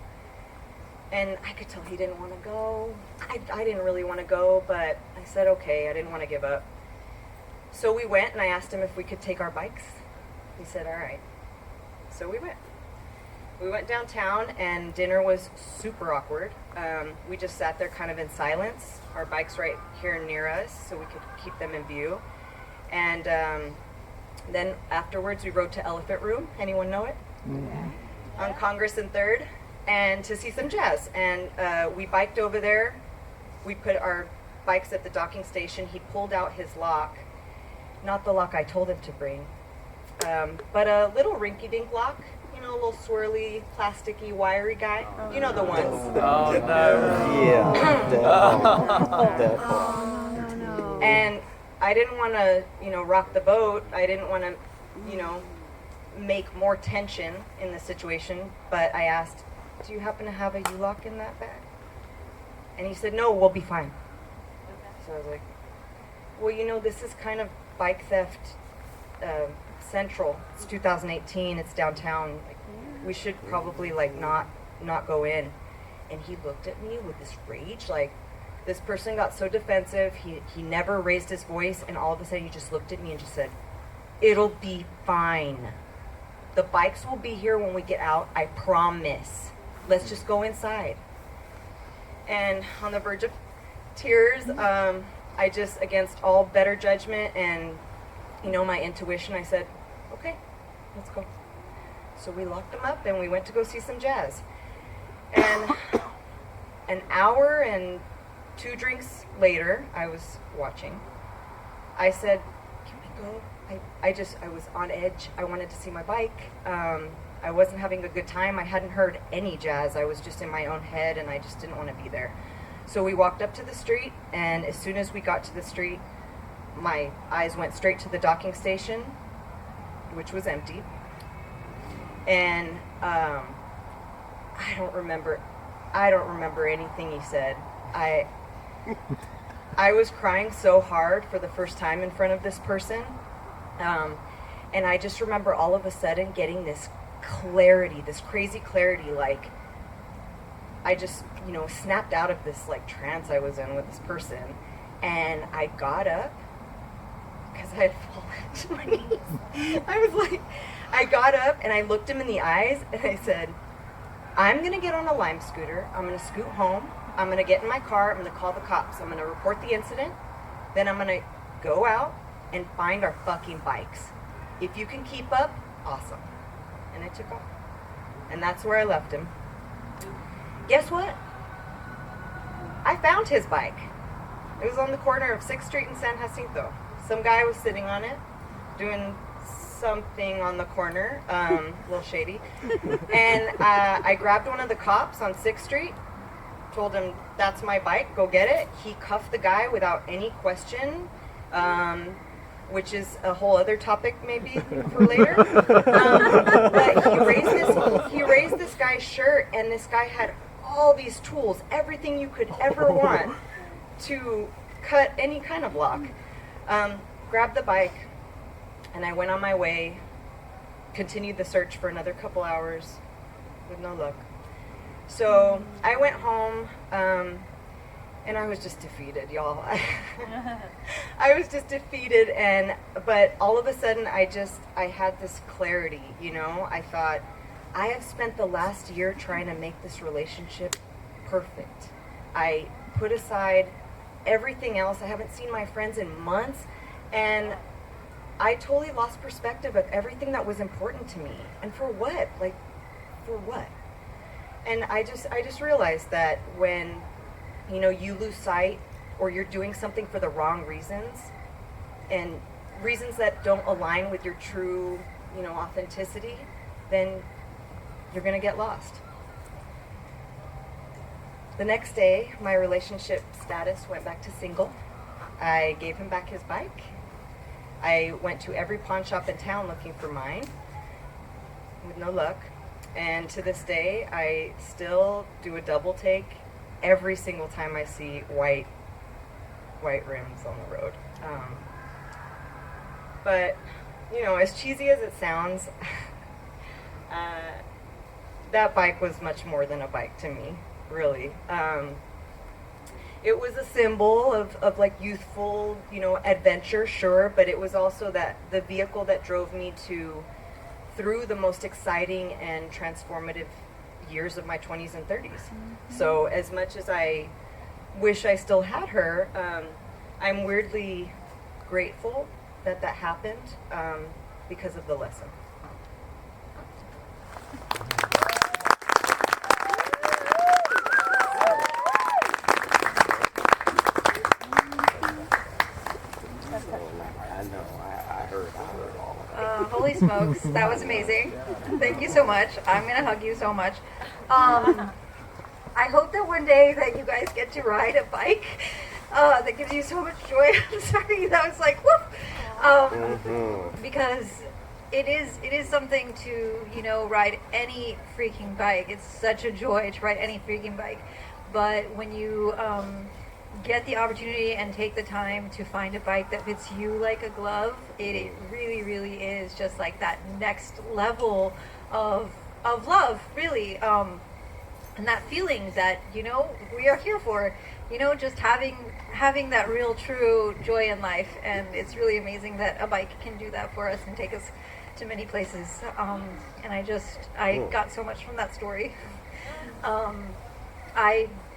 And I could tell he didn't want to go. I didn't really want to go, but I said okay. I didn't want to give up. So we went, and I asked him if we could take our bikes. He said, all right. So we went. We went downtown, and dinner was super awkward. We just sat there kind of in silence. Our bikes right here near us, so we could keep them in view. And Then afterwards, we rode to Elephant Room. Anyone know it? On Congress and 3rd, and to see some jazz. And we biked over there. We put our bikes at the docking station. He pulled out his lock, not the lock I told him to bring, but a little rinky-dink lock. You know, a little swirly, plasticky, wiry guy. You know the ones. Oh no. Yeah. And I didn't want to, rock the boat. I didn't want to, make more tension in the situation. But I asked, do you happen to have a U-lock in that bag? And he said, no, we'll be fine. So I was like, well, this is kind of bike theft central. It's 2018. It's downtown. Like, we should probably not go in. And he looked at me with this rage. Like, this person got so defensive. He never raised his voice, and all of a sudden he just looked at me and just said, it'll be fine. The bikes will be here when we get out. I promise. Let's just go inside. And on the verge of tears, I just, against all better judgment and, my intuition, I said, okay, let's go. So we locked them up and we went to go see some jazz. And an hour and 2 drinks later, I was watching. I said, can we go? I was on edge. I wanted to see my bike. I wasn't having a good time. I hadn't heard any jazz. I was just in my own head and I just didn't want to be there. So we walked up to the street, and as soon as we got to the street, my eyes went straight to the docking station, which was empty. And I don't remember anything he said. I was crying so hard for the first time in front of this person. And I just remember all of a sudden getting this clarity, this crazy clarity, like I just, snapped out of this trance I was in with this person. And I got up because I had fallen to my knees. I got up and I looked him in the eyes and I said, I'm going to get on a Lime scooter. I'm going to scoot home. I'm going to get in my car. I'm going to call the cops. I'm going to report the incident. Then I'm going to go out and find our fucking bikes. If you can keep up, awesome. And I took off. And that's where I left him. Guess what? I found his bike. It was on the corner of 6th Street and San Jacinto. Some guy was sitting on it, doing something on the corner, a little shady. And I grabbed one of the cops on 6th Street, told him, that's my bike, go get it. He cuffed the guy without any question, which is a whole other topic maybe for later. But he raised this guy's shirt, and this guy had all these tools, everything you could ever want to cut any kind of lock. Grabbed the bike, and I went on my way, continued the search for another couple hours with no luck. So I went home, and I was just defeated, y'all. I was just defeated, but all of a sudden I had this clarity, I thought, I have spent the last year trying to make this relationship perfect. I put aside everything else. I haven't seen my friends in months, and I totally lost perspective of everything that was important to me. And for what? For what? And I just realized that when, you lose sight or you're doing something for the wrong reasons and reasons that don't align with your true, authenticity, then you're going to get lost. The next day, my relationship status went back to single. I gave him back his bike. I went to every pawn shop in town looking for mine with no luck. And to this day, I still do a double take every single time I see white rims on the road. But, as cheesy as it sounds, that bike was much more than a bike to me, really. It was a symbol of youthful, adventure, sure, but it was also the vehicle that drove me through the most exciting and transformative years of my 20s and 30s. Mm-hmm. So as much as I wish I still had her, I'm weirdly grateful that happened. because of the lesson. Holy smokes, that was amazing. Thank you so much. I'm going to hug you so much. I hope that one day that you guys get to ride a bike that gives you so much joy. I'm sorry, that was like, whoop. Because it is something to, you know, ride any freaking bike. It's such a joy to ride any freaking bike. But when you get the opportunity and take the time to find a bike that fits you like a glove, it really, really is just like that next level of love, really. And that feeling that, you know, we are here for, you know, just having that real, true joy in life. And it's really amazing that a bike can do that for us and take us to many places. And I got so much from that story.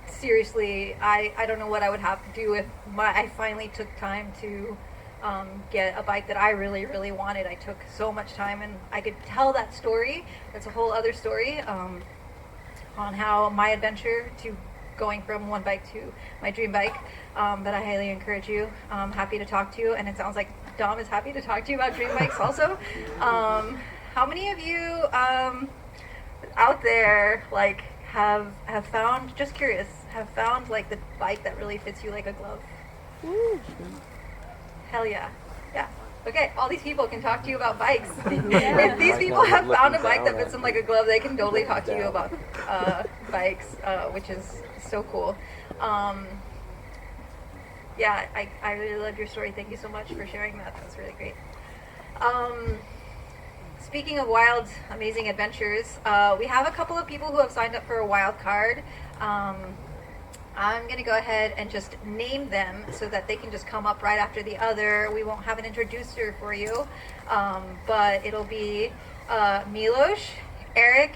Seriously, I don't know what I would have to do if I finally took time to get a bike that I really, really wanted. I took so much time, and I could tell that story. That's a whole other story on how my adventure to going from one bike to my dream bike. But I highly encourage you. I'm happy to talk to you, and it sounds like Dom is happy to talk to you about dream bikes also. How many of you out there like have found, just curious, have found like the bike that really fits you like a glove? Hell yeah. Yeah. Okay, all these people can talk to you about bikes. If these people have found a bike that fits them like a glove, they can totally talk to you about bikes, which is so cool. Yeah, I really love your story. Thank you so much for sharing that. That's really great. Speaking of wild, amazing adventures, we have a couple of people who have signed up for a wild card. I'm going to go ahead and just name them so that they can just come up right after the other. We won't have an introducer for you, but it'll be Milos, Erik,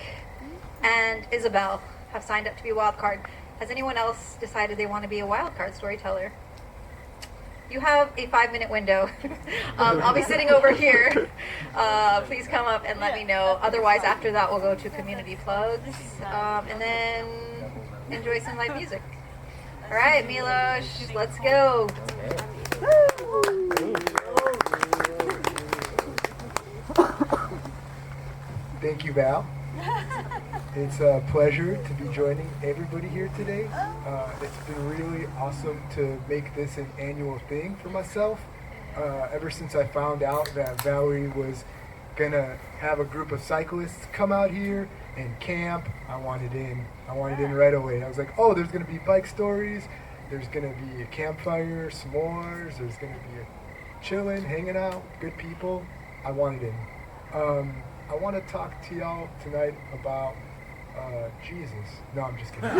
and Isabel have signed up to be a wild card. Has anyone else decided they want to be a wild card storyteller? You have a 5-minute window. I'll be sitting over here. Please come up and let me know. Otherwise, after that, we'll go to community plugs, and then enjoy some live music. All right, Milos, let's go. Thank you, Val. It's a pleasure to be joining everybody here today. It's been really awesome to make this an annual thing for myself. Ever since I found out that Valerie was gonna have a group of cyclists come out here and camp, I wanted in right away. I was like, oh, there's gonna be bike stories, there's gonna be a campfire, s'mores, there's gonna be a chilling, hanging out, good people. I wanted in. I want to talk to y'all tonight about Jesus. No, I'm just kidding. I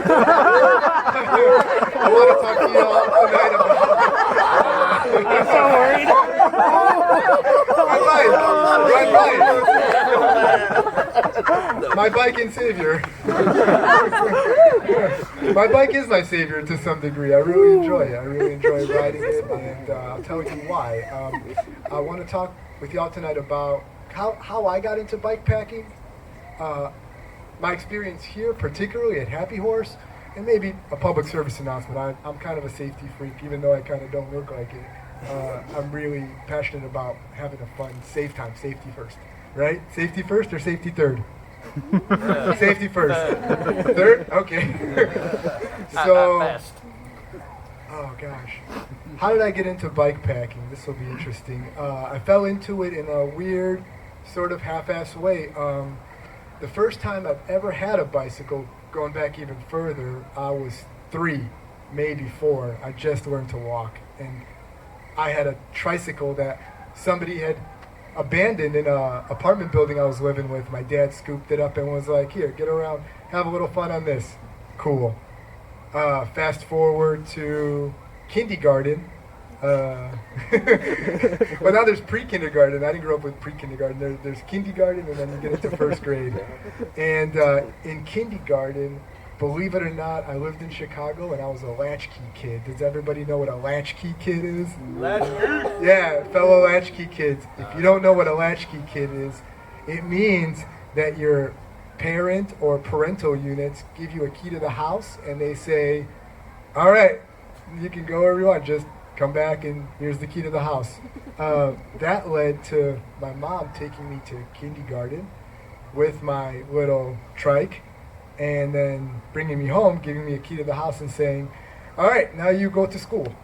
want to talk to y'all tonight about... I'm so worried. My bike and savior. My bike is my savior to some degree. I really enjoy it. I really enjoy riding it, and I'll tell you why. I want to talk with y'all tonight about how I got into bike packing, my experience here, particularly at Happy Horse, and maybe a public service announcement. I'm kind of a safety freak, even though I kind of don't look like it. I'm really passionate about having a fun, safe time. Safety first, right? Safety first or safety third? Safety first. Third? Okay. So, oh gosh. How did I get into bike packing? This will be interesting. I fell into it in a weird, sort of half-assed way. The first time I've ever had a bicycle, going back even further, I was 3, maybe 4. I just learned to walk. And I had a tricycle that somebody had abandoned in an apartment building I was living with. My dad scooped it up and was like, here, get around, have a little fun on this. Cool. Fast forward to kindergarten. Well, now there's pre-kindergarten. I didn't grow up with pre-kindergarten. There's kindergarten, and then you get into first grade. And in kindergarten, believe it or not, I lived in Chicago and I was a latchkey kid. Does everybody know what a latchkey kid is? Latchkey? Yeah, fellow latchkey kids. If you don't know what a latchkey kid is, it means that your parent or parental units give you a key to the house and they say, all right, you can go wherever you want, just come back and here's the key to the house. That led to my mom taking me to kindergarten with my little trike and then bringing me home, giving me a key to the house and saying, all right, now you go to school.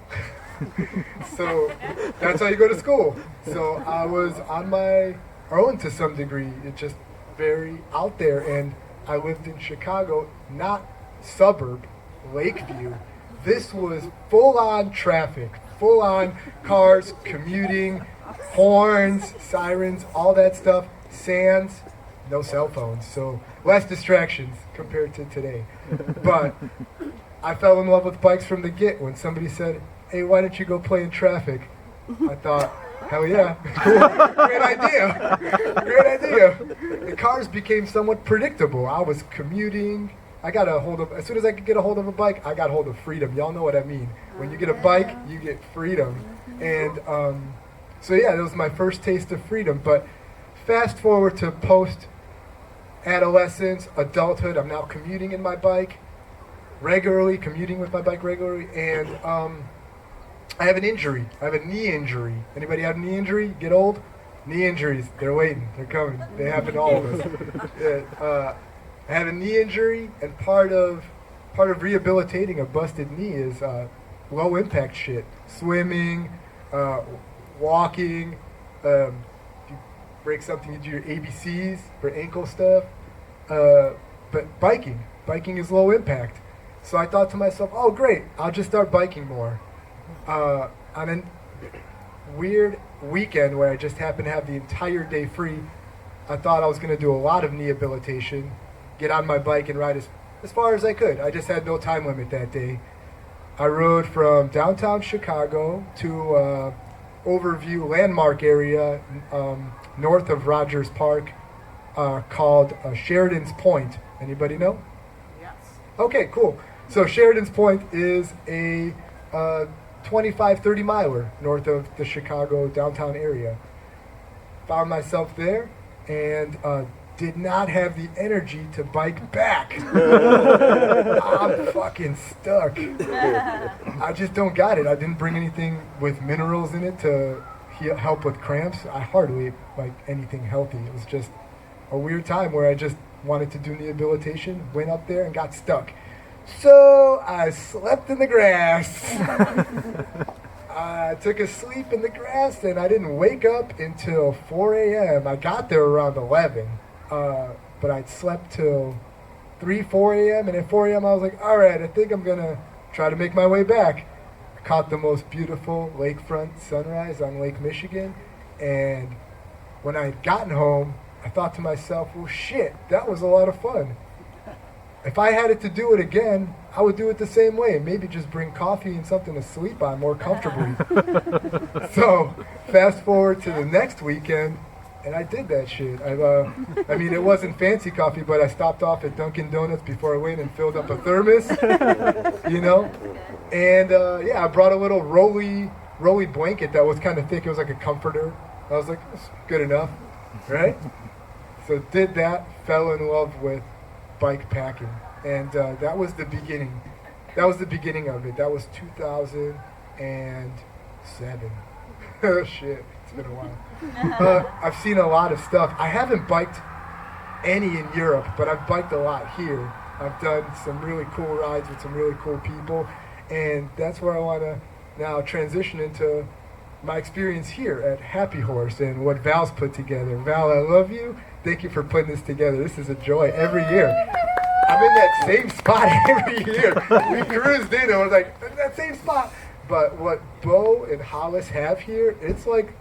So that's how you go to school. So I was on my own to some degree. It's just very out there. And I lived in Chicago, not suburb, Lakeview. This was full-on traffic, full-on cars, commuting, horns, sirens, all that stuff, sands, no cell phones, so less distractions compared to today. But I fell in love with bikes from the get. When somebody said, hey, why don't you go play in traffic? I thought, hell yeah, great idea, great idea. The cars became somewhat predictable. I was commuting. I got a hold of, as soon as I could get a hold of a bike, I got hold of freedom. Y'all know what I mean. When you get a bike, you get freedom. And so yeah, that was my first taste of freedom. But fast forward to post-adolescence, adulthood, I'm now commuting in my bike regularly, commuting with my bike regularly, and I have an injury. I have a knee injury. Anybody have a knee injury? Get old? Knee injuries, they're waiting, they're coming. They happen to all of us. I have a knee injury, and part of rehabilitating a busted knee is low impact shit. Swimming, walking, if you break something, you do your ABCs for ankle stuff. But biking is low impact. So I thought to myself, oh great, I'll just start biking more. On a weird weekend where I just happened to have the entire day free, I thought I was going to do a lot of rehabilitation, get on my bike and ride as far as I could. I just had no time limit that day. I rode from downtown Chicago to Overview landmark area north of Rogers Park called Sheridan's Point. Anybody know? Yes. Okay, cool. So Sheridan's Point is a 25-30 miler north of the Chicago downtown area. Found myself there and did not have the energy to bike back. I'm fucking stuck. I just don't got it. I didn't bring anything with minerals in it to help with cramps. I hardly ate like anything healthy. It was just a weird time where I just wanted to do rehabilitation, went up there and got stuck. So I slept in the grass. I took a sleep in the grass and I didn't wake up until 4 a.m. I got there around 11, but I'd slept till 4 a.m. and at 4 a.m. I was like, all right, I think I'm gonna try to make my way back. I caught the most beautiful lakefront sunrise on Lake Michigan, and when I had gotten home, I thought to myself, well shit, that was a lot of fun. If I had it to do it again, I would do it the same way. Maybe just bring coffee and something to sleep on more comfortably. So, fast forward to the next weekend, and I did that shit. I mean, it wasn't fancy coffee, but I stopped off at Dunkin' Donuts before I went and filled up a thermos, you know? And yeah, I brought a little rolly blanket that was kind of thick. It was like a comforter. I was like, that's good enough, right? So did that, fell in love with bike packing, and that was the beginning. That was the beginning of it. That was 2007. Oh shit, it's been a while. I've seen a lot of stuff. I haven't biked any in Europe, but I've biked a lot here. I've done some really cool rides with some really cool people, and that's where I want to now transition into my experience here at Happy Horse and what Val's put together. Val, I love you. Thank you for putting this together. This is a joy every year. I'm in that same spot every year. We cruised in and I was like, that same spot. But what Bo and Hollis have here, it's like,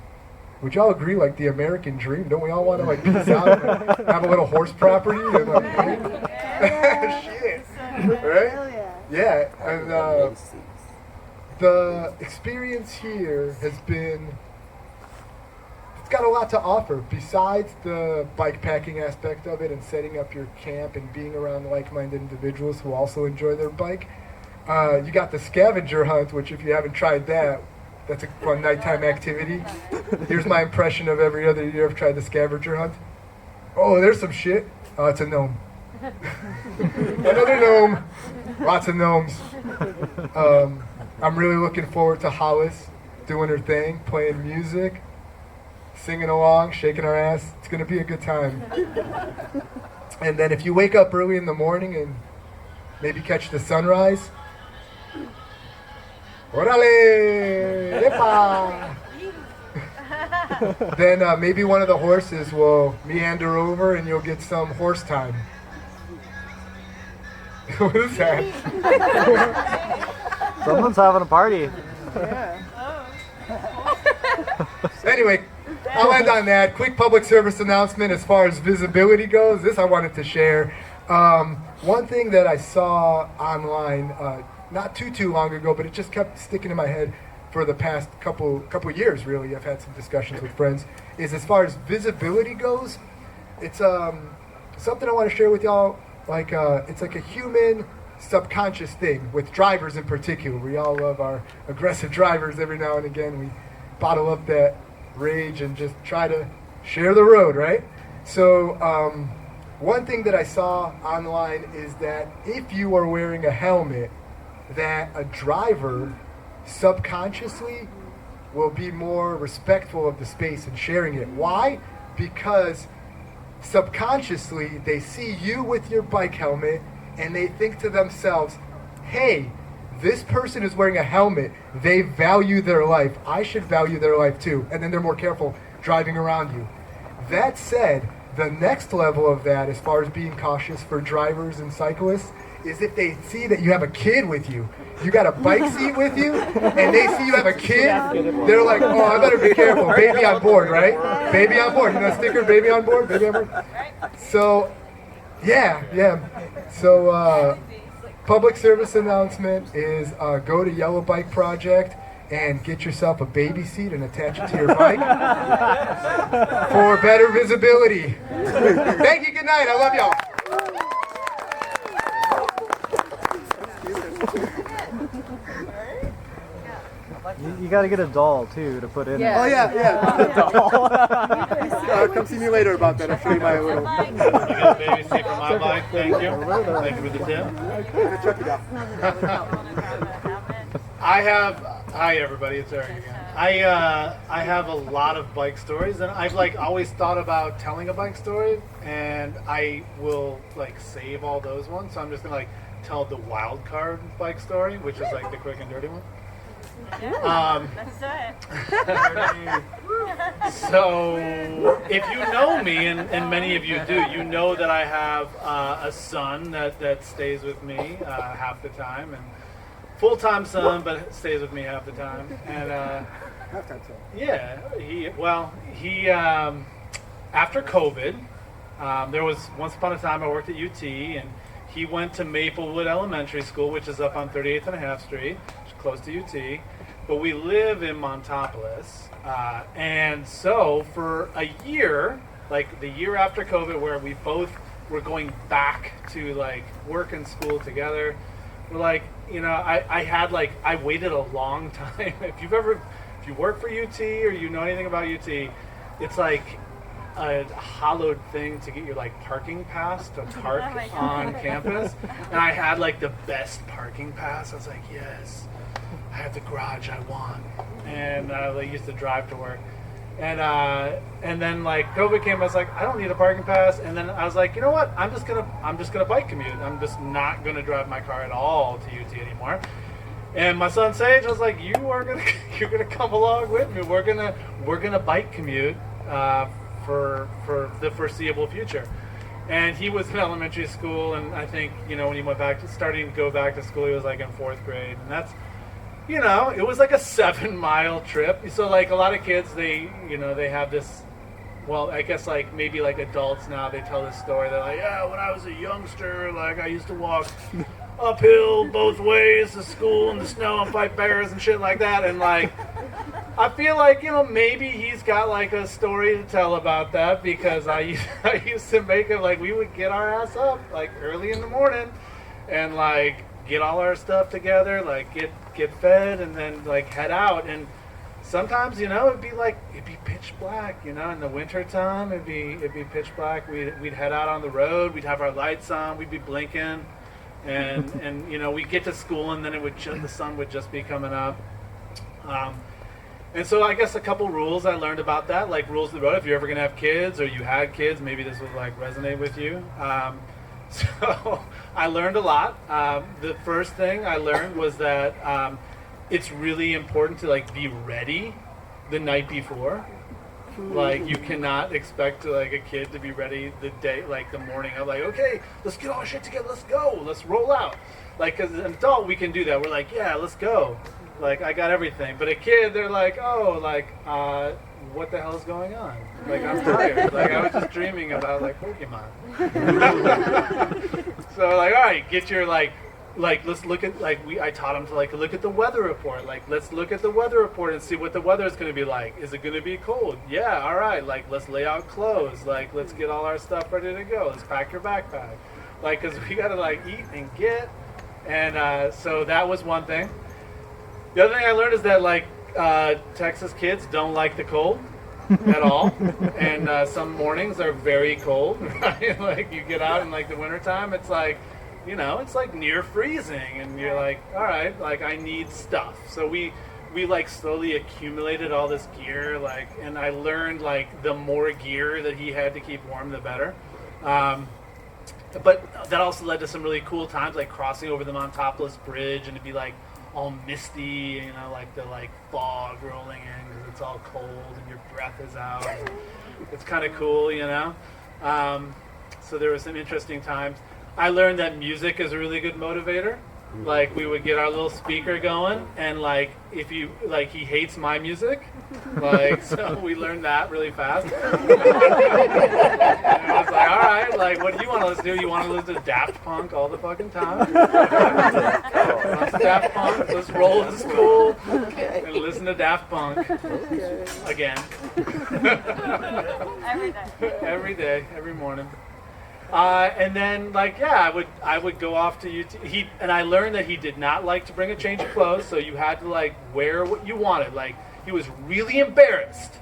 would y'all agree, like the American dream? Don't we all want to like peace out and like, have a little horse property? And like, shit. Right? Yeah. And the experience here has been it's got a lot to offer. Besides the bike packing aspect of it and setting up your camp and being around like-minded individuals who also enjoy their bike, you got the scavenger hunt, which if you haven't tried that, that's a fun nighttime activity. Here's my impression of every other year I've tried the scavenger hunt. Oh, there's some shit. Oh, it's a gnome. Another gnome. Lots of gnomes. I'm really looking forward to Hollis doing her thing, playing music, singing along, shaking our ass. It's going to be a good time. And then if you wake up early in the morning and maybe catch the sunrise, orale! Epa! Then maybe one of the horses will meander over and you'll get some horse time. What is that? Someone's having a party. Anyway, I'll end on that. Quick public service announcement as far as visibility goes. This I wanted to share. One thing that I saw online not too long ago, but it just kept sticking in my head for the past couple years, really. I've had some discussions with friends, is as far as visibility goes, it's something I want to share with y'all. Like it's like a human subconscious thing with drivers in particular. We all love our aggressive drivers. Every now and again we bottle up that rage and just try to share the road, right? So one thing that I saw online is that if you are wearing a helmet, that a driver subconsciously will be more respectful of the space and sharing it. Why? Because subconsciously they see you with your bike helmet and they think to themselves, hey, this person is wearing a helmet, they value their life, I should value their life too. And then they're more careful driving around you. That said, the next level of that, as far as being cautious for drivers and cyclists, is if they see that you have a kid with you. You got a bike seat with you, and they see you have a kid, they're like, oh, I better be careful. Baby on board, right? Baby on board. You know the sticker, baby on board? Baby on board? So, yeah. So, public service announcement is go to Yellow Bike Project and get yourself a baby seat and attach it to your bike for better visibility. Thank you, good night, I love y'all. You gotta get a doll too to put in. Yeah. Oh yeah. Doll. Come see me later about that. I'll show you my little. You got a baby seat for my bike. Thank you. Thank you for the tip. Hi everybody, it's Erik again. I have a lot of bike stories, and I've always thought about telling a bike story, and I will save all those ones. So I'm just gonna tell the wild card bike story, which is the quick and dirty one. Let's do it. So, if you know me, and many of you do, you know that I have a son that stays with me half the time, and full-time son, but stays with me half the time. And half-time son. Yeah, he after COVID, there was once upon a time I worked at UT, and he went to Maplewood Elementary School, which is up on 38th and a half Street, which is close to UT. But we live in Montopolis, and so for a year, the year after COVID, where we both were going back to work and school together, we're I waited a long time. If you work for UT or you know anything about UT, it's a hollowed thing to get your parking pass to park on campus, and I had the best parking pass. I was like, yes, I have the garage I want, and I used to drive to work, and then COVID came. I was like, I don't need a parking pass, and then I was like, you know what? I'm just gonna bike commute. I'm just not gonna drive my car at all to UT anymore. And my son Sage, I was like, you're gonna come along with me. We're gonna bike commute for the foreseeable future. And he was in elementary school, and I think when he went starting to go back to school, he was in 4th grade, and that's. It was a 7-mile trip. So a lot of kids, they have this, well, I guess maybe adults now, they tell this story. They're like, yeah, when I was a youngster, I used to walk uphill both ways to school in the snow and fight bears and shit like that. And I feel like, maybe he's got like a story to tell about that, because I used to make it like we would get our ass up like early in the morning and like get all our stuff together, like get fed, and then like head out. And sometimes, it'd be pitch black, in the winter time, it'd be pitch black. We'd head out on the road, we'd have our lights on, we'd be blinking, and we'd get to school, and then the sun would just be coming up. And so I guess a couple rules I learned about that, like rules of the road. If you're ever gonna have kids, or you had kids, maybe this would like resonate with you. So I learned a lot. The first thing I learned was that it's really important to like be ready the night before. Like you cannot expect like a kid to be ready the day, like the morning of, like, okay, let's get all our shit together, let's go, let's roll out. Like, as an adult, we can do that. We're like, yeah, let's go. Like, I got everything. But a kid, they're like, oh, like, what the hell is going on? Like, I'm tired. Like, I was just dreaming about, like, Pokemon. So, like, all right, get your, like, let's look at, like, I taught them to, like, look at the weather report. Like, let's look at the weather report and see what the weather is going to be like. Is it going to be cold? Yeah, all right. Like, let's lay out clothes. Like, let's get all our stuff ready to go. Let's pack your backpack. Like, because we got to, like, eat and get. And so that was one thing. The other thing I learned is that, like, Texas kids don't like the cold at all. And some mornings are very cold, right? Like, you get out in, like, the wintertime, it's like, it's like near freezing. And you're like, all right, like, I need stuff. So we like, slowly accumulated all this gear, like, and I learned, like, the more gear that he had to keep warm, the better. But that also led to some really cool times, like crossing over the Montopolis Bridge, and it'd be, like, all misty, like the fog rolling in because it's all cold and your breath is out. It's kind of cool, So there were some interesting times. I learned that music is a really good motivator. Like, we would get our little speaker going, and like, if you like, he hates my music, like, so we learned that really fast. And it was like, all right, like, what do you want to listen to? You want to listen to Daft Punk all the fucking time? Daft Punk, let's roll to school and listen to Daft Punk again. Every day, every morning. And then, like, yeah, I would go off to UT. And I learned that he did not like to bring a change of clothes, so you had to, like, wear what you wanted. Like, he was really embarrassed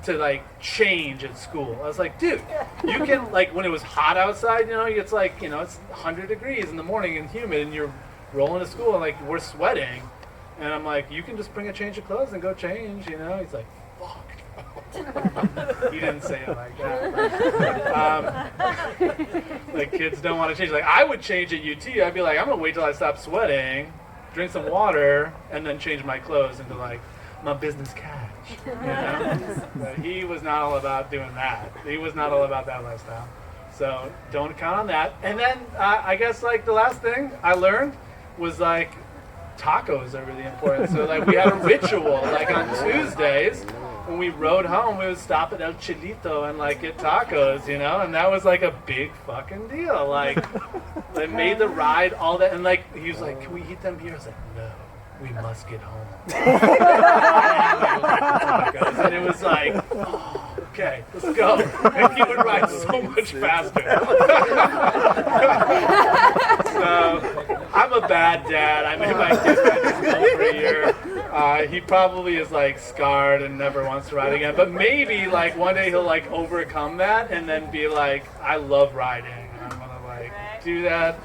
to, like, change at school. I was like, dude, you can, like, when it was hot outside, it's like, it's 100 degrees in the morning and humid, and you're rolling to school, and, like, we're sweating. And I'm like, you can just bring a change of clothes and go change, He's like, fuck. He didn't say it like that. Like, kids don't want to change. Like, I would change at UT. I'd be like, I'm gonna wait till I stop sweating, drink some water, and then change my clothes into, like, my business cash. But he was not all about doing that. He was not all about that lifestyle. So don't count on that. And then I guess, like, the last thing I learned was, like, tacos are really important. So, like, we had a ritual, like, on Tuesdays. When we rode home, we would stop at El Chilito and, like, get tacos, and that was, like, a big fucking deal. Like, they made the ride, all that, and, like, he was like, can we eat them here? I was like, no, we must get home. And it was like, oh, okay, let's go. And he would ride so much faster. So, I'm a bad dad. I made my kids ride to school for a year. He probably is, like, scarred and never wants to ride again. But maybe, like, one day he'll, like, overcome that and then be like, I love riding. And I'm going to, like, do that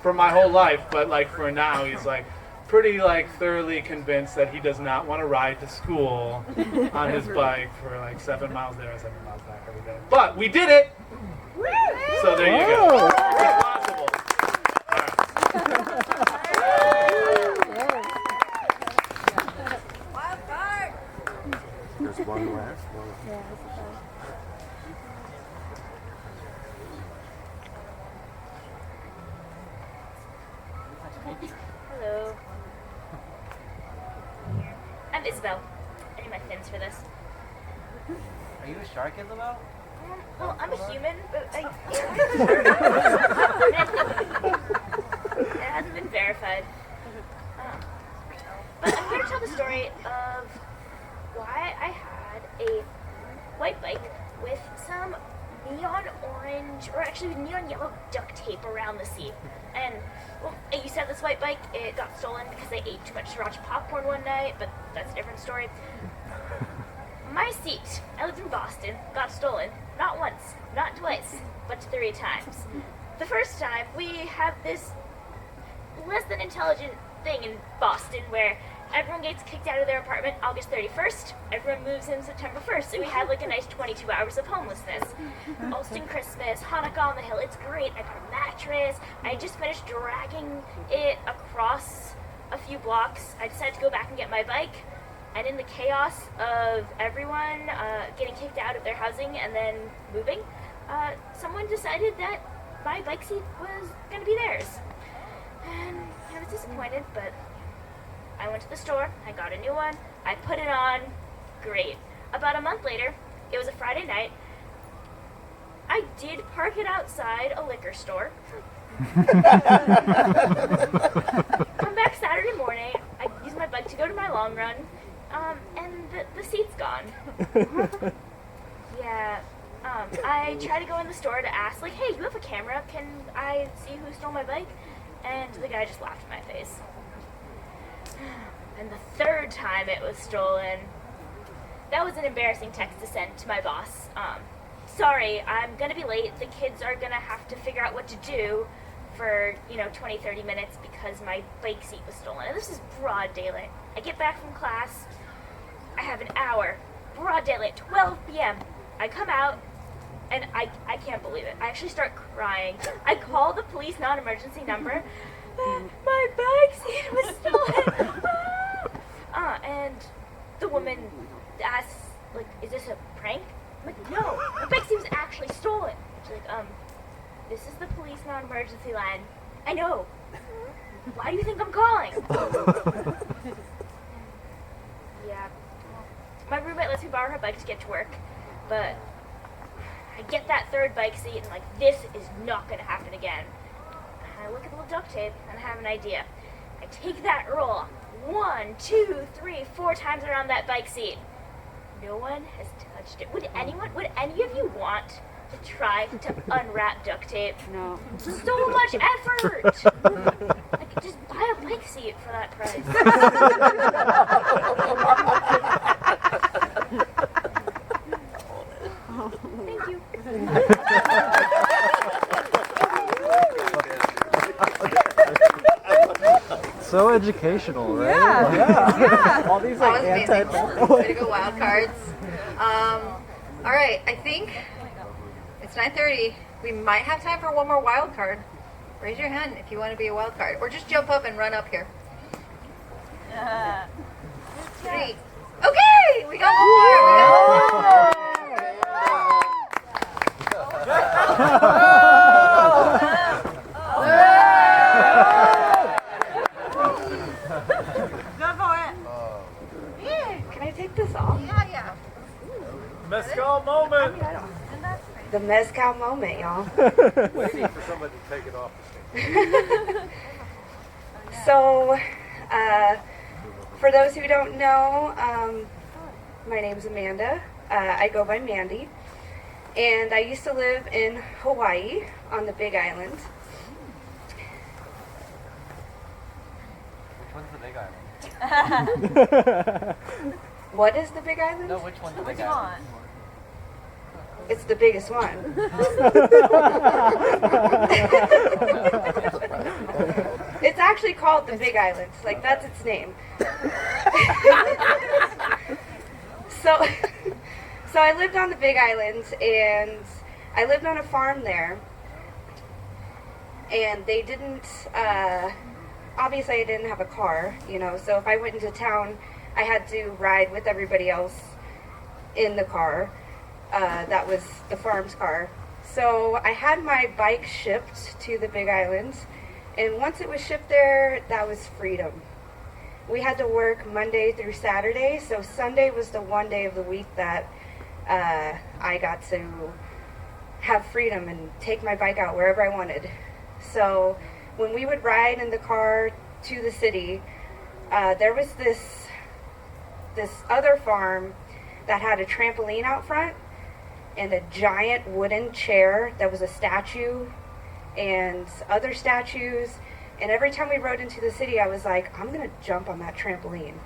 for my whole life. But, like, for now, he's, like, pretty, like, thoroughly convinced that he does not want to ride to school on his bike for, like, 7 miles there and 7 miles back every day. But we did it! So there you go. It's possible. All right. There's one left. Hello. I'm Isabel. I need my fins for this. Are you a shark, Isabel? Well, I'm a human, but it hasn't been verified. But I'm here to tell the story of white bike with some neon orange, or actually neon yellow duct tape around the seat. And well, I used to have this white bike. It got stolen because I ate too much sriracha popcorn one night, but that's a different story. My seat, I lived in Boston, got stolen. Not once, not twice, but 3 times. The first time, we have this less than intelligent thing in Boston where everyone gets kicked out of their apartment August 31st, everyone moves in September 1st, so we had like a nice 22 hours of homelessness. Alston Christmas, Hanukkah on the Hill, it's great. I got a mattress, I just finished dragging it across a few blocks. I decided to go back and get my bike, and in the chaos of everyone getting kicked out of their housing and then moving, someone decided that my bike seat was going to be theirs. And I was disappointed, but I went to the store, I got a new one, I put it on, great. About a month later, it was a Friday night, I did park it outside a liquor store. Come back Saturday morning, I used my bike to go to my long run, and the seat's gone. Yeah, I tried to go in the store to ask, like, hey, you have a camera, can I see who stole my bike? And the guy just laughed in my face. And the 3rd time it was stolen, that was an embarrassing text to send to my boss. Sorry, I'm gonna be late. The kids are gonna have to figure out what to do for, 20, 30 minutes because my bike seat was stolen. And this is broad daylight. I get back from class, I have an hour, broad daylight, 12 p.m. I come out, and I can't believe it. I actually start crying. I call the police non-emergency number. My bike seat was stolen. And the woman asks, like, is this a prank? I'm like, no, the bike seat was actually stolen. She's like, this is the police non-emergency line. I know. Why do you think I'm calling? Yeah. My roommate lets me borrow her bike to get to work, but I get that 3rd bike seat and, like, this is not going to happen again. And I look at the little duct tape and I have an idea. I take that roll 1, 2, 3, 4 times around that bike seat. No one has touched it. Would any of you want to try to unwrap duct tape? No. So much effort! I could just buy a bike seat for that price. Thank you. So educational, right? Yeah. All these That like was anti. amazing. Way to go, wild cards. All right, I think it's 9:30. We might have time for one more wild card. Raise your hand if you want to be a wild card, or just jump up and run up here. 3. Okay, we got one more. Can I take this off? Yeah. Mezcal moment. The mezcal moment, y'all. Waiting for somebody to take it off the stage. So, for those who don't know, my name's Amanda. I go by Mandy. And I used to live in Hawaii on the Big Island. Which one's the Big Island? What is the Big Island? No, which one's the Big Island? It's the biggest one. It's actually called the Big Island. Like, that's its name. So I lived on the Big Island, and I lived on a farm there. And they didn't, obviously I didn't have a car, so if I went into town, I had to ride with everybody else in the car. That was the farm's car. So I had my bike shipped to the Big Island, and once it was shipped there, that was freedom. We had to work Monday through Saturday, so Sunday was the one day of the week that I got to have freedom and take my bike out wherever I wanted. So when we would ride in the car to the city, there was this other farm that had a trampoline out front. and a giant wooden chair that was a statue and other statues. And every time we rode into the city, I was like, I'm going to jump on that trampoline.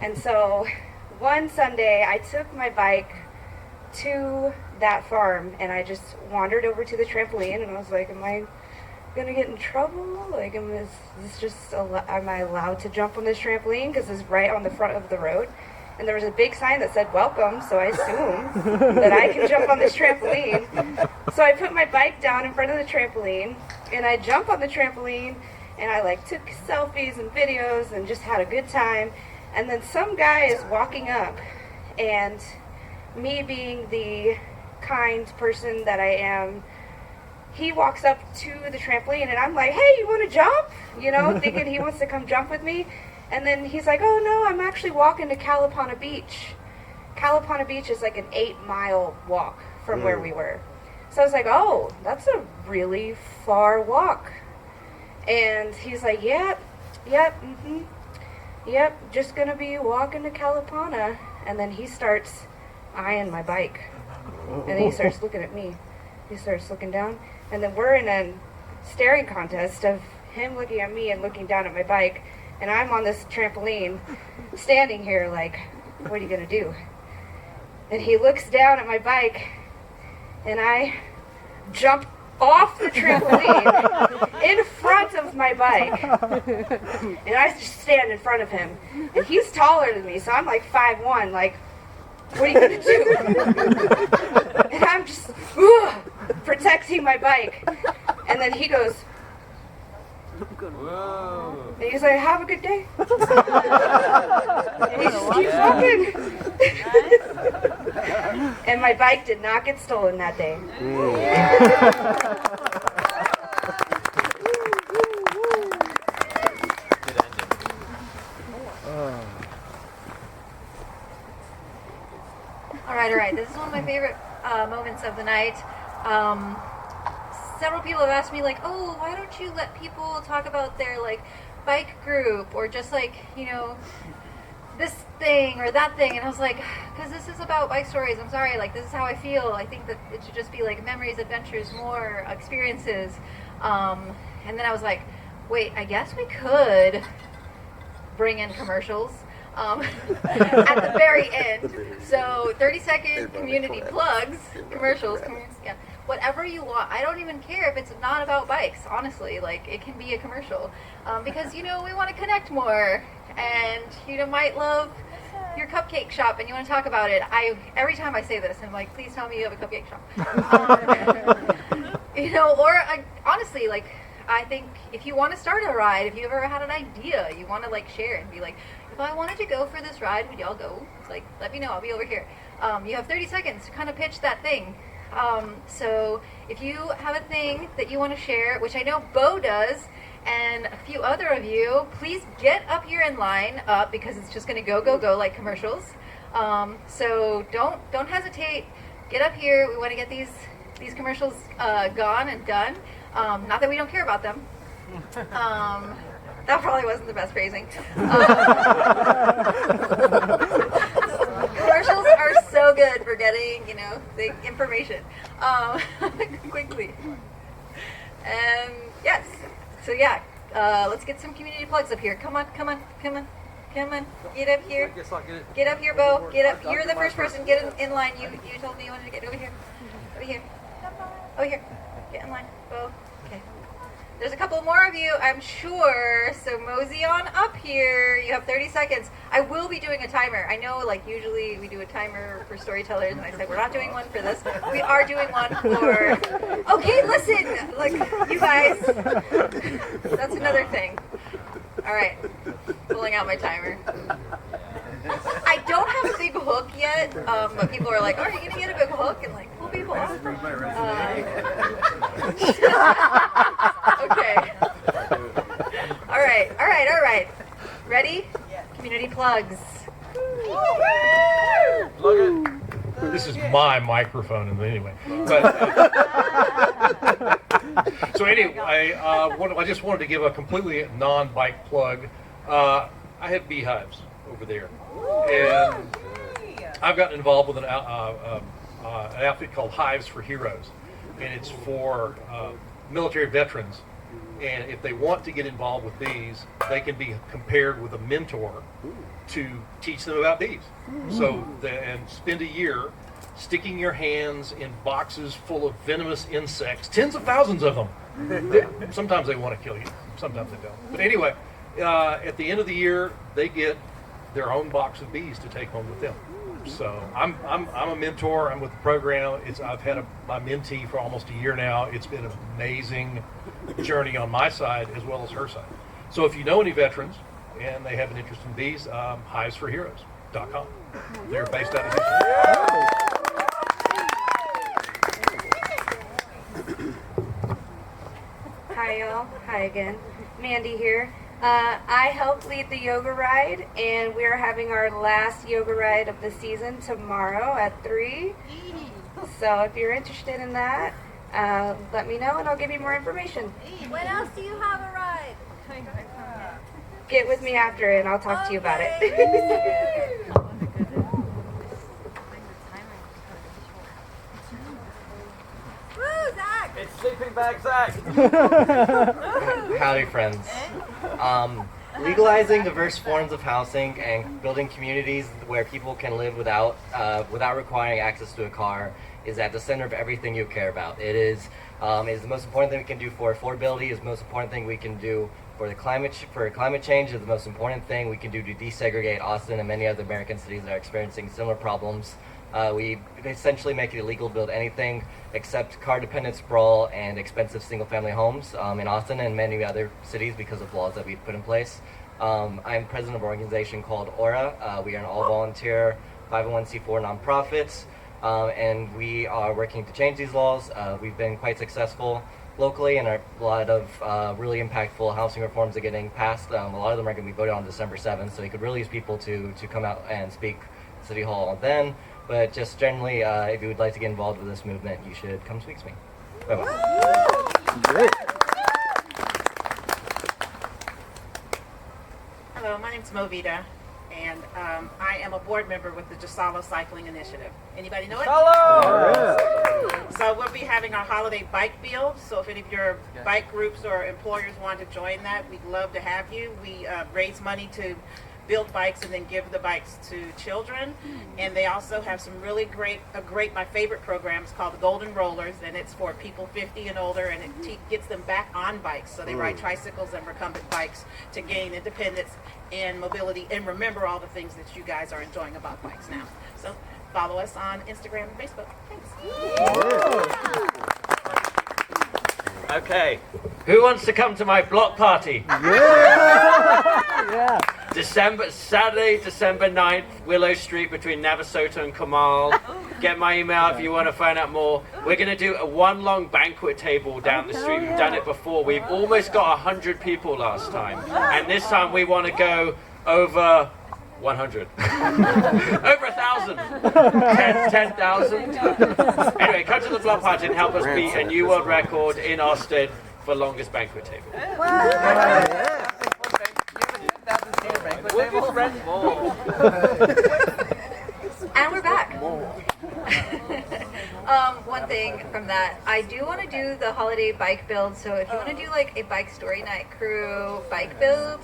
And so one Sunday, I took my bike to that farm, and I just wandered over to the trampoline, and I was like, am I going to get in trouble? Like, am I allowed to jump on this trampoline? Because it's right on the front of the road. And there was a big sign that said welcome, so I assumed that I can jump on this trampoline. So I put my bike down in front of the trampoline, and I jump on the trampoline, and I like took selfies and videos and just had a good time. And then some guy is walking up, and me being the kind person that I am, he walks up to the trampoline, and I'm like, hey, you want to jump? You know, thinking he wants to come jump with me. And then he's like, oh no, I'm actually walking to Calipana Beach. Calipana Beach is like an 8-mile walk from where we were. So I was like, oh, that's a really far walk. And he's like, yep, just gonna be walking to Calipana. And then he starts eyeing my bike. And then he starts looking at me. He starts looking down. And then we're in a staring contest of him looking at me and looking down at my bike. And I'm on this trampoline, standing here like, what are you going to do? And he looks down at my bike, and I jump off the trampoline in front of my bike. And I just stand in front of him. And he's taller than me, so I'm like 5'1", like, what are you going to do? And I'm just protecting my bike. And then he goes, whoa. And he's like, have a good day. And he just keeps walking. And my bike did not get stolen that day. All right. This is one of my favorite moments of the night. Several people have asked me, like, oh, why don't you let people talk about their, like, bike group or just, like, you know, this thing or that thing. And I was like, because this is about bike stories. I'm sorry, like, this is how I feel. I think that it should just be, like, memories, adventures, more experiences. And then I was like, wait, I guess we could bring in commercials at the very end. So 30-second community plugs, commercials, yeah. Whatever you want. I don't even care if it's not about bikes, honestly. Like, it can be a commercial. Because, you know, we want to connect more. And you might love your cupcake shop and you want to talk about it. Every time I say this, I'm like, please tell me you have a cupcake shop. You know, or honestly, like, I think if you want to start a ride, if you ever had an idea, you want to, like, share and be like, if I wanted to go for this ride, would y'all go? It's like, let me know. I'll be over here. You have 30 seconds to kind of pitch that thing. So if you have a thing that you want to share, which I know Bo does, and a few other of you, please get up here in line up because it's just going to go like commercials. So don't hesitate. Get up here. We want to get these commercials gone and done. Not that we don't care about them. That probably wasn't the best phrasing. Commercials are so good for getting, you know, the information quickly. And yes, so yeah, let's get some community plugs up here. Come on. Get up here. Get up here, Bo. Get up. You're the first person. Get in line. You told me you wanted to get over here. Over here. Over here. Get in line, Bo. Okay. There's a couple more of you, I'm sure, so mosey on up here. You have 30 seconds. I will be doing a timer. I know, like, usually we do a timer for storytellers, and I said we're not doing one for this. We are doing one for... Okay, listen! Like, you guys. That's another thing. All right. Pulling out my timer. I don't have a big hook yet, but people are like, oh, are you going to get a big hook? And, like, pull people off. Okay. All right. Ready? Community plugs. Plug it. This is my microphone, anyway. But, so anyway, I just wanted to give a completely non-bike plug. I have beehives over there, and I've gotten involved with a an outfit called Hives for Heroes, and it's for military veterans. And if they want to get involved with bees, they can be compared with a mentor to teach them about bees. So, and spend a year sticking your hands in boxes full of venomous insects, tens of thousands of them. Sometimes they want to kill you, sometimes they don't. But anyway, at the end of the year, they get their own box of bees to take home with them. So I'm a mentor. I'm with the program. I've had my mentee for almost a year now. It's been an amazing journey on my side as well as her side. So if you know any veterans and they have an interest in bees, hivesforheroes.com. They're based out of Houston. Hi y'all. Hi again. Mandy here. I help lead the yoga ride, and we are having our last yoga ride of the season tomorrow at 3. So if you're interested in that, let me know and I'll give you more information. When else do you have a ride? Get with me after and I'll talk to you about it. It's sleeping bag Zach. Howdy, friends. Legalizing diverse forms of housing and building communities where people can live without requiring access to a car is at the center of everything you care about. It is the most important thing we can do for affordability. Is the most important thing we can do for climate change. Is the most important thing we can do to desegregate Austin and many other American cities that are experiencing similar problems. We essentially make it illegal to build anything except car-dependent sprawl and expensive single-family homes in Austin and many other cities because of laws that we've put in place. I'm president of an organization called Aura. We are an all-volunteer 501c4 nonprofit, and we are working to change these laws. We've been quite successful locally, and a lot of really impactful housing reforms are getting passed. A lot of them are going to be voted on December 7th, so we could really use people to come out and speak at City Hall then. But just generally, if you would like to get involved with this movement, you should come speak to me. Bye-bye. Hello, my name's Movita, and I am a board member with the Gisalo Cycling Initiative. Anybody know it? Hello! So we'll be having our holiday bike build. So if any of your bike groups or employers want to join that, we'd love to have you. We raise money to build bikes and then give the bikes to children. And they also have some really great, my favorite program is called the Golden Rollers, and it's for people 50 and older, and it gets them back on bikes. So they ride tricycles and recumbent bikes to gain independence and mobility and remember all the things that you guys are enjoying about bikes now. So follow us on Instagram and Facebook. Thanks. Okay, who wants to come to my block party? Yeah. Saturday, December 9th, Willow Street between Navasota and Kamal. Get my email if you want to find out more. We're going to do a one long banquet table down the street. We've done it before. We've almost got 100 people last time. And this time we want to go over 100. Over 1,000. 10,000. Anyway, come to the block party and help us beat a new world record in Austin for longest banquet table. And we're back. One thing from that, I do want to do the holiday bike build. So if you want to do like a bike story night crew bike build,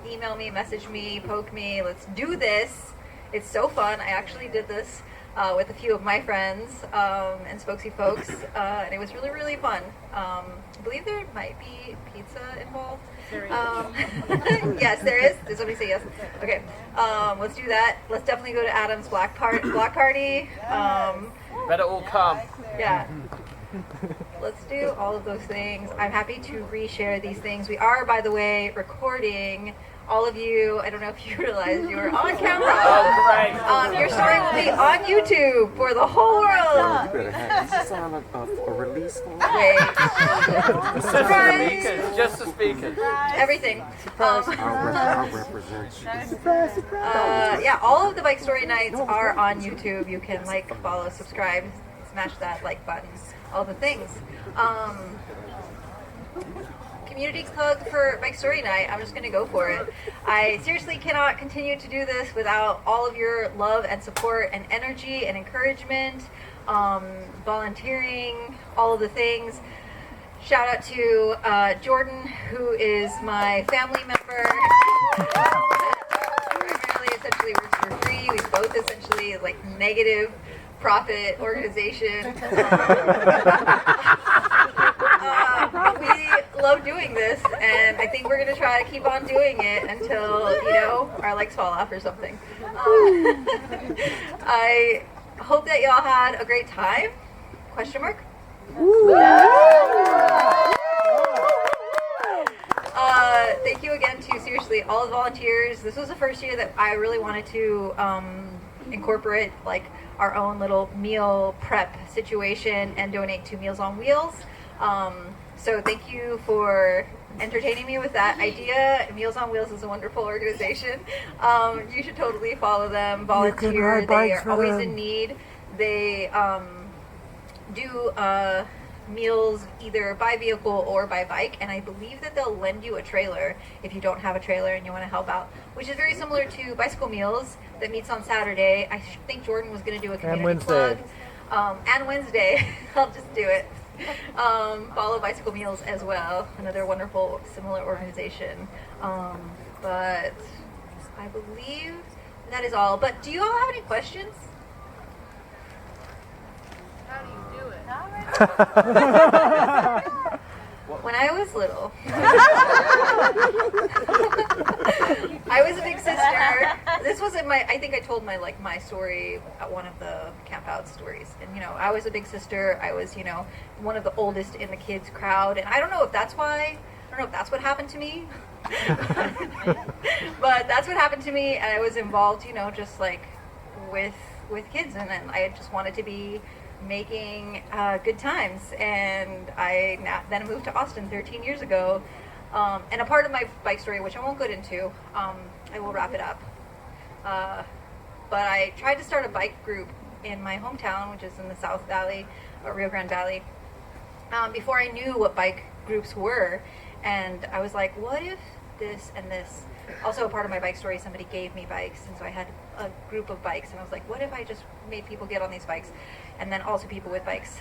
email me, message me, poke me. Let's do this. It's so fun. I actually did this with a few of my friends and Spokesy folks, and it was really, really fun. I believe there might be pizza involved. Yes, there is. Did somebody say yes? Okay. Let's do that. Let's definitely go to Adam's block party. Better all come. Yeah. Let's do all of those things. I'm happy to reshare these things. We are, by the way, recording all of you. I don't know if you realize you were on camera. Oh, great. Your story will be on YouTube for the whole world. You better have this on a release. Wait. Speakers, just the speakers. Everything. I'll represent you. Yeah, all of the bike story nights are on YouTube. You can like, follow, subscribe, smash that like button, all the things. Community plug for Bike Story Night. I'm just going to go for it. I seriously cannot continue to do this without all of your love and support and energy and encouragement. volunteering, all of the things. Shout out to Jordan, who is my family member. Primarily, essentially works for free. We both essentially like negative profit organization. We love doing this, and I think we're gonna try to keep on doing it until our legs fall off or something. I hope that y'all had a great time. Question mark? Thank you again to seriously all the volunteers. This was the first year that I really wanted to incorporate like our own little meal prep situation and donate to Meals on Wheels. So thank you for entertaining me with that idea. Meals on Wheels is a wonderful organization. You should totally follow them, volunteer. They are always in need. They do meals either by vehicle or by bike, and I believe that they'll lend you a trailer if you don't have a trailer and you want to help out, which is very similar to Bicycle Meals that meets on Saturday. I think Jordan was going to do a community plug. And Wednesday. I'll just do it. Follow Bicycle Meals as well, another wonderful similar organization. But I believe that is all. But do you all have any questions? How do you do it? When I was little, I was a big sister. This wasn't I think I told my story at one of the campout stories. And, I was a big sister. I was, one of the oldest in the kids crowd. And I don't know if that's why, I don't know if that's what happened to me. But that's what happened to me. And I was involved, just like with kids. And then I just wanted to be making good times, and I then moved to Austin 13 years ago, and a part of my bike story, which I won't get into, I will wrap it up, but I tried to start a bike group in my hometown, which is in the South Valley, Rio Grande Valley, before I knew what bike groups were, and I was like, what if this and this? Also, a part of my bike story, somebody gave me bikes, and so I had a group of bikes, and I was like, what if I just made people get on these bikes, and then also people with bikes?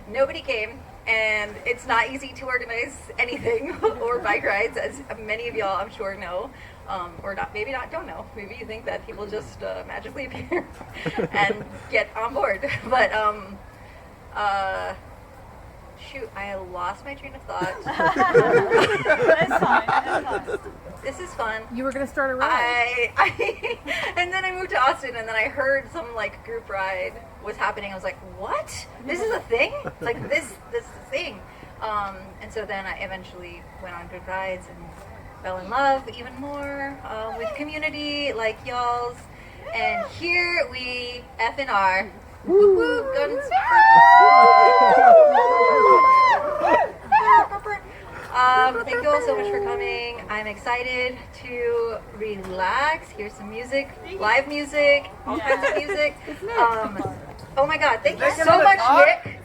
Nobody came, and it's not easy to organize anything or bike rides, as many of y'all I'm sure know, or not, maybe not don't know. Maybe you think that people just magically appear and get on board, but shoot, I lost my train of thought. That's fine. This is fun. You were going to start a ride. And then I moved to Austin, and then I heard some group ride was happening. I was like, what? This is a thing? This is a thing. And so then I eventually went on group rides and fell in love even more with community like y'all's. And here we effing are. Woo woo, guns. Thank you all so much for coming. I'm excited to relax, hear some music, live music, all kinds of music. Oh my God, thank you so much, Nick.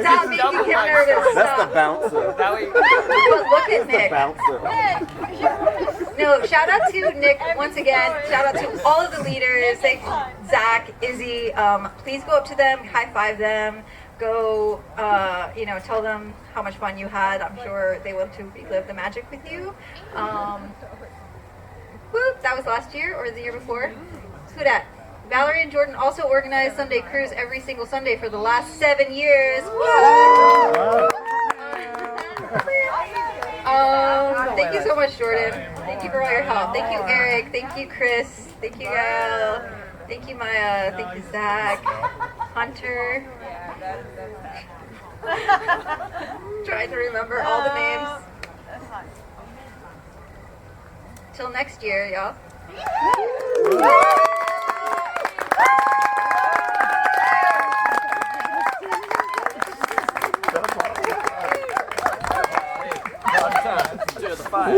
Stop making him nervous. That's the bouncer. But look at Nick. Bouncer. No, shout out to Nick once again. Shout out to all of the leaders. Zach, Izzy. Please go up to them, high five them. Go, tell them how much fun you had. I'm sure they want to relive the magic with you. Whoop, that was last year or the year before. Who dat? Valerie and Jordan also organized Sunday Cruise every single Sunday for the last 7 years. Thank you so much, Jordan. Thank you for all your help. Thank you, Erik. Thank you, Chris. Thank you, Gaëlle. Thank you, Maya. Thank you, Zach. Hunter. Trying to remember all the names. Till next year, y'all. To the fire.